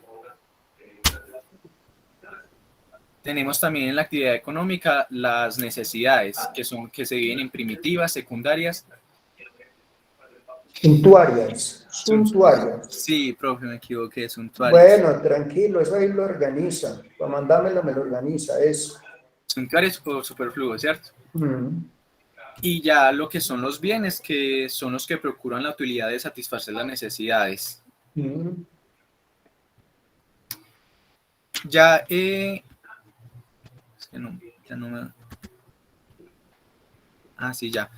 Tenemos también en la actividad económica las necesidades, que se dividen en primitivas, secundarias. Suntuarias. Sí, profe, me equivoqué, suntuarias. Bueno, tranquilo, eso ahí lo organiza. Para mandármelo, me lo organiza, eso. Suntuarias o superfluos, ¿cierto? Y ya lo que son los bienes, que son los que procuran la utilidad de satisfacer las necesidades. Ya, sí, ya.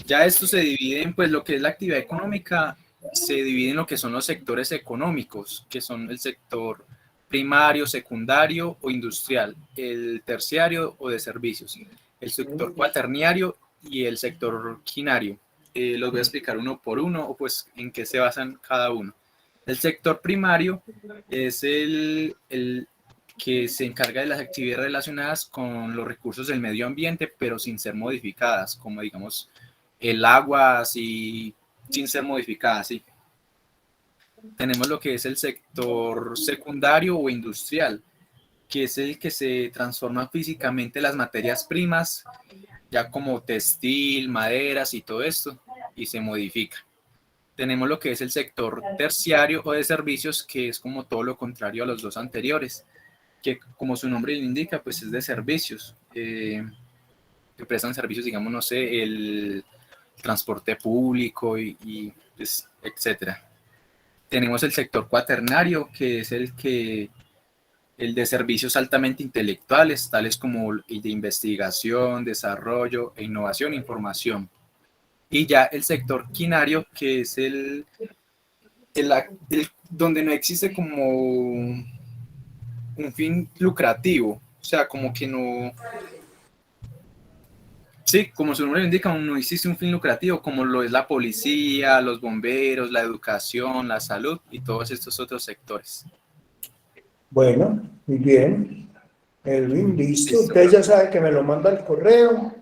Ya esto se divide en, pues, lo que es la actividad económica, se divide en lo que son los sectores económicos, que son el sector primario, secundario o industrial, el terciario o de servicios, el sector cuaternario y el sector quinario. Los voy a explicar uno por uno, o pues en qué se basan cada uno. El sector primario es el que se encarga de las actividades relacionadas con los recursos del medio ambiente, pero sin ser modificadas, como digamos el agua, así, sin ser modificada, sí. Tenemos lo que es el sector secundario o industrial, que es el que se transforman físicamente las materias primas, ya como textil, maderas y todo esto, y se modifica. Tenemos lo que es el sector terciario o de servicios, que es como todo lo contrario a los dos anteriores, que como su nombre lo indica, pues es de servicios, que prestan servicios, digamos, no sé, el transporte público y pues, etcétera. tenemos el sector cuaternario, que es el de servicios altamente intelectuales, tales como el de investigación, desarrollo e innovación, información. Y ya el sector quinario, que es donde no existe como un fin lucrativo, o sea, como que no, sí, como su nombre lo indica, no existe un fin lucrativo, como lo es la policía, los bomberos, la educación, la salud y todos estos otros sectores. Bueno, muy bien. Elvin, listo. Listo, Usted ya sabe que me lo manda al correo.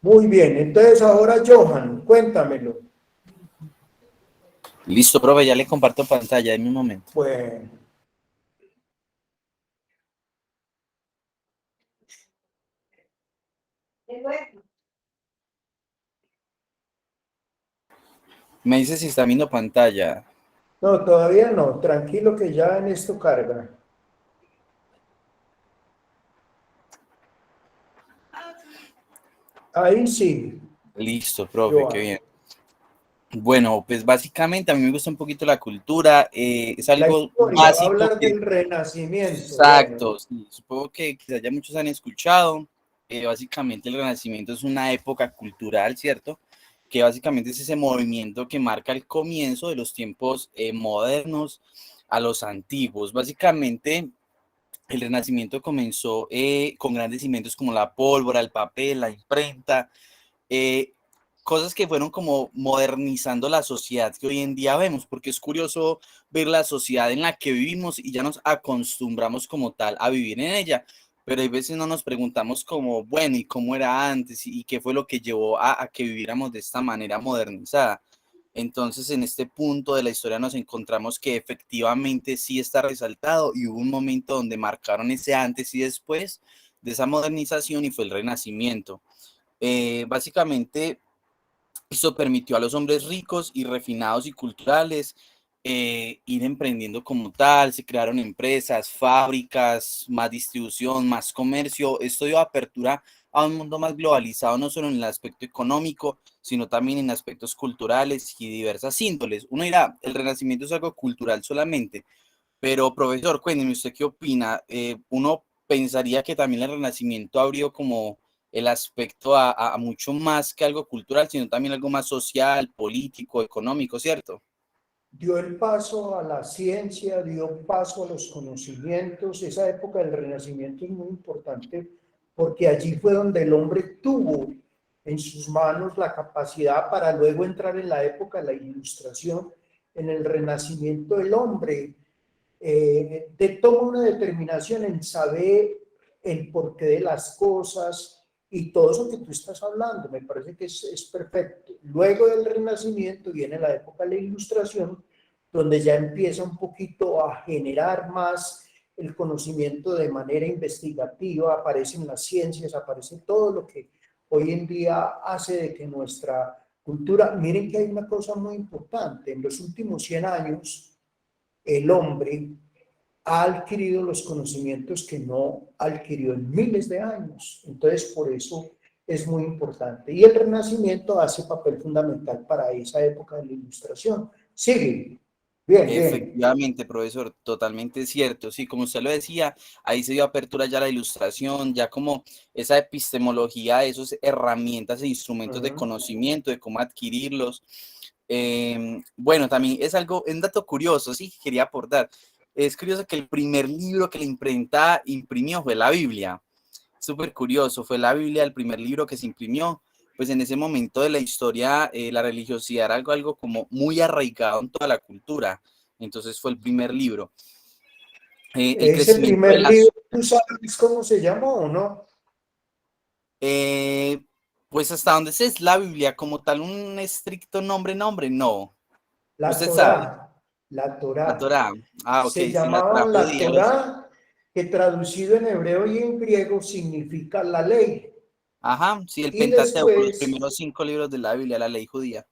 Muy bien. Entonces ahora, Johan, cuéntamelo. Listo, profe, ya le comparto pantalla en un momento. Bueno. Me dice si está viendo pantalla. No, todavía no. Tranquilo que ya en esto carga. Ahí sí, Listo, profe, qué Johan. bien. Bueno, pues básicamente a mí me gusta un poquito la cultura, es La algo historia va a básico hablar que, del Renacimiento. Bueno, exacto, sí, supongo que quizás ya muchos han escuchado, básicamente el Renacimiento es una época cultural, ¿cierto? Que básicamente es ese movimiento que marca el comienzo de los tiempos modernos a los antiguos. Básicamente el Renacimiento comenzó con grandes inventos como la pólvora, el papel, la imprenta, eh, cosas que fueron como modernizando la sociedad que hoy en día vemos, porque es curioso ver la sociedad en la que vivimos y ya nos acostumbramos como tal a vivir en ella, pero hay veces no nos preguntamos como, bueno, ¿y cómo era antes? ¿Y qué fue lo que llevó a que viviéramos de esta manera modernizada? Entonces, en este punto de la historia nos encontramos que efectivamente sí está resaltado y hubo un momento donde marcaron ese antes y después de esa modernización y fue el Renacimiento. Básicamente, esto permitió a los hombres ricos y refinados y culturales ir emprendiendo como tal, se crearon empresas, fábricas, más distribución, más comercio. Esto dio apertura a un mundo más globalizado, no solo en el aspecto económico, sino también en aspectos culturales y diversas índoles. Uno dirá, el Renacimiento es algo cultural solamente, pero profesor, cuénteme, ¿usted qué opina? Uno pensaría que también el Renacimiento abrió como el aspecto a mucho más que algo cultural, sino también algo más social, político, económico, ¿cierto? dio el paso a la ciencia, dio paso a los conocimientos. Esa época del Renacimiento es muy importante porque allí fue donde el hombre tuvo en sus manos la capacidad para luego entrar en la época de la Ilustración. En el Renacimiento el hombre toma una determinación en saber el porqué de las cosas y todo eso que tú estás hablando, me parece que es perfecto. Luego del Renacimiento viene la época de la Ilustración, donde ya empieza un poquito a generar más el conocimiento de manera investigativa, aparecen las ciencias, aparece todo lo que hoy en día hace de que nuestra cultura, miren que hay una cosa muy importante, en los últimos 100 años, el hombre ha adquirido los conocimientos que no adquirió en miles de años. Entonces, por eso es muy importante. Y el Renacimiento hace papel fundamental para esa época de la Ilustración. Sigue. Bien, bien. Efectivamente, profesor, totalmente cierto. Sí, como usted lo decía, ahí se dio apertura ya a la Ilustración, ya como esa epistemología, esas herramientas e instrumentos de conocimiento, de cómo adquirirlos. Bueno, también es algo, un dato curioso, sí, quería aportar. Es curioso que el primer libro que la imprenta imprimió fue la Biblia. Súper curioso, fue la Biblia el primer libro que se imprimió. Pues en ese momento de la historia, la religiosidad era algo como muy arraigado en toda la cultura. Entonces fue el primer libro. El Ese crecimiento de primer las... libro, ¿tú sabes cómo se llamó o no? Pues hasta donde sé es la Biblia, como tal, un estricto nombre, no. La Usted sabe, Torá. La la Torá. Torá. Ah, ok, Se sí, la Torá llamaban la judía, algo así. Torá, que traducido en hebreo y en griego significa la ley. Ajá, sí, el Y Pentateuco, los después, primeros 5 libros de la Biblia, la ley judía.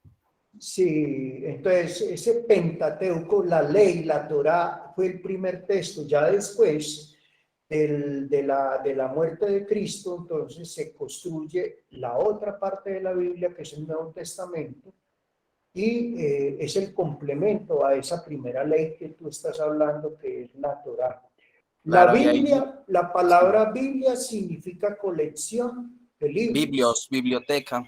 sí, entonces ese Pentateuco, la ley, la Torá, fue el primer texto. Ya después de la muerte de Cristo, entonces se construye la otra parte de la Biblia, que es el Nuevo Testamento, y es el complemento a esa primera ley que tú estás hablando, que es la Torá. La Claro, y ahí, Biblia, la palabra Biblia significa colección de libros, biblioteca.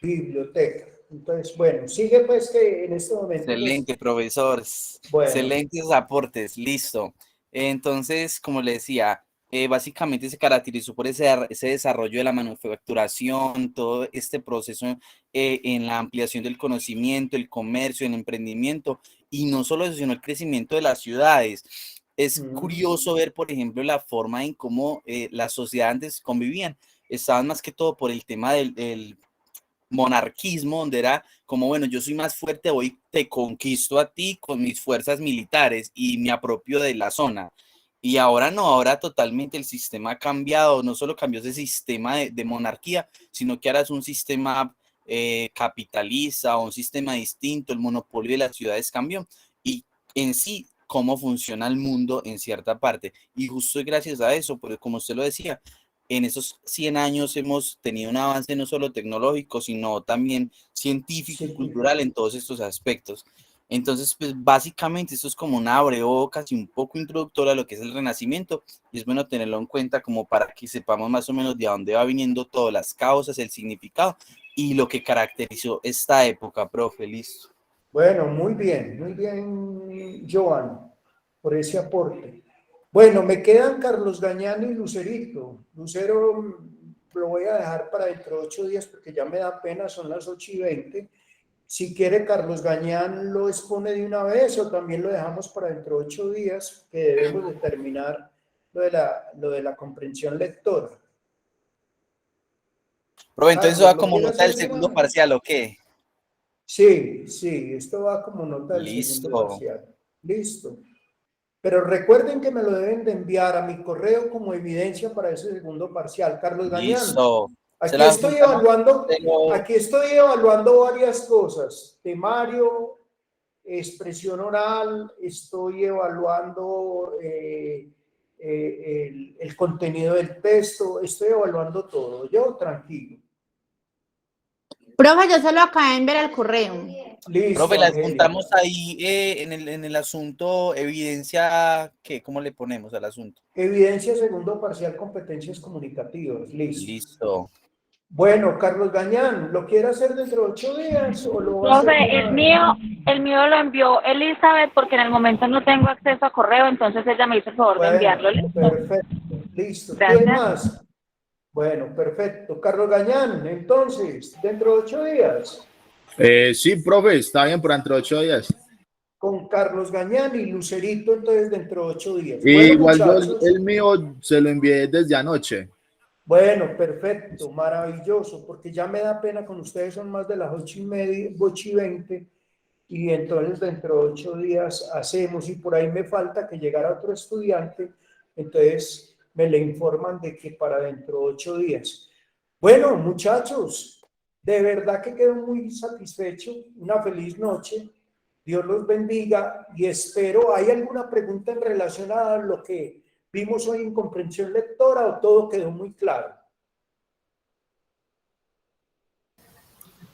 biblioteca. Entonces, bueno, sigue pues que en este momento, pues, Excelente, profesor. bueno, Excelentes aportes. Listo. Entonces, como le decía, básicamente se caracterizó por ese desarrollo de la manufacturación, todo este proceso en la ampliación del conocimiento, el comercio, el emprendimiento, y no solo eso, sino el crecimiento de las ciudades. Es curioso ver, por ejemplo, la forma en cómo las sociedades antes convivían. Estaban más que todo por el tema del monarquismo, donde era como, bueno, yo soy más fuerte, hoy te conquisto a ti con mis fuerzas militares y me apropio de la zona. Y ahora no, ahora totalmente el sistema ha cambiado, no solo cambió ese sistema de monarquía, sino que ahora es un sistema capitalista o un sistema distinto, el monopolio de las ciudades cambió. Y en sí, cómo funciona el mundo en cierta parte. Y justo gracias a eso, porque como usted lo decía, en esos 100 años hemos tenido un avance no solo tecnológico, sino también científico y cultural en todos estos aspectos. Entonces, pues básicamente esto es como una abrebocas y un poco introductoria a lo que es el Renacimiento, y es bueno tenerlo en cuenta como para que sepamos más o menos de dónde va viniendo todas las causas, el significado y lo que caracterizó esta época, profe. Listo. bueno, muy bien, Joan, por ese aporte. Bueno, me quedan Carlos Gañán y Lucerito. Lucero lo voy a dejar para dentro de 8 días porque ya me da pena, son las 8:20. Si quiere, Carlos Gañán lo expone de una vez o también lo dejamos para dentro de 8 días, que debemos de terminar lo de la comprensión lectora. Profe, entonces eso Carlos, va ¿lo como quiere nota del hacer de una segundo vez? parcial, ¿o qué? Sí, esto va como nota del segundo Listo. parcial. Listo. Pero recuerden que me lo deben de enviar a mi correo como evidencia para ese segundo parcial. Carlos Gañán, Listo. Se aquí la estoy juntamos, evaluando, pero aquí estoy evaluando varias cosas. Temario, expresión oral, estoy evaluando el contenido del texto, estoy evaluando todo. Yo tranquilo. Profe, yo solo acabé de ver el correo. Listo, profe, las Angélica. juntamos ahí en el asunto, evidencia, ¿qué? ¿Cómo le ponemos al asunto? Evidencia segundo parcial, competencias comunicativas. Listo. Listo. Bueno, Carlos Gañán, ¿lo quiere hacer dentro de 8 días o lo va a hacer de Profe, una vez? el mío lo envió Elizabeth porque en el momento no tengo acceso a correo, entonces ella me hizo el favor de enviarlo. Bueno, ¿Listo? perfecto, listo. ¿Quién Gracias. más? Bueno, perfecto. Carlos Gañán, entonces, dentro de 8 días, Sí, profe, está bien por dentro de 8 días. con Carlos Gañán y Lucerito, entonces dentro de 8 días. Y Bueno, igual yo muchachos. el mío se lo envié desde anoche. Bueno, perfecto, maravilloso, porque ya me da pena con ustedes, son más de las 8:30, 8:20, y entonces dentro de 8 días hacemos, y por ahí me falta que llegara otro estudiante, entonces me le informan de que para dentro de 8 días. Bueno, muchachos, de verdad que quedo muy satisfecho, una feliz noche, Dios los bendiga y espero, ¿hay alguna pregunta en relación a lo que vimos hoy en comprensión lectora o todo quedó muy claro?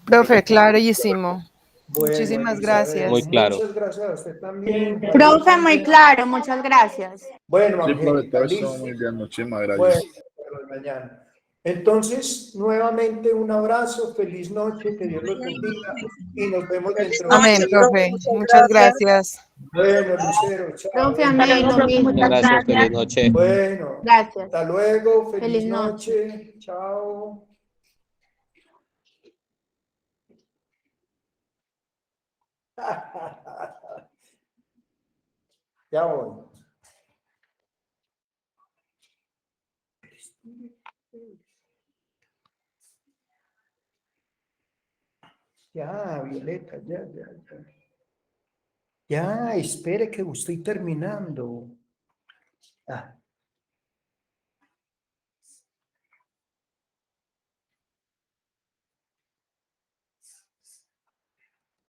Profe, clarísimo. Bueno, Muchísimas Elizabeth, Muy gracias. claro. muchas gracias a usted también. Profe, muy claro, muchas gracias. Bueno, Sí, profe, Angélica, todo estuvo listo. muy bien. Muchísimas Bueno, gracias. mañana. Entonces, nuevamente un abrazo, feliz noche, que Dios los bendiga y nos vemos dentro de 8 Amén, días. profe. Muchas gracias. Bueno, Lucero, chao. Profe, Hasta amén, luego, lo profe. mismo. Muchas Gracias, gracias. feliz noche. Bueno, Gracias. hasta luego, feliz Feliz noche. noche, chao. Ya voy. Ya, Violeta, ya. Ya, espere que estoy terminando. Ah.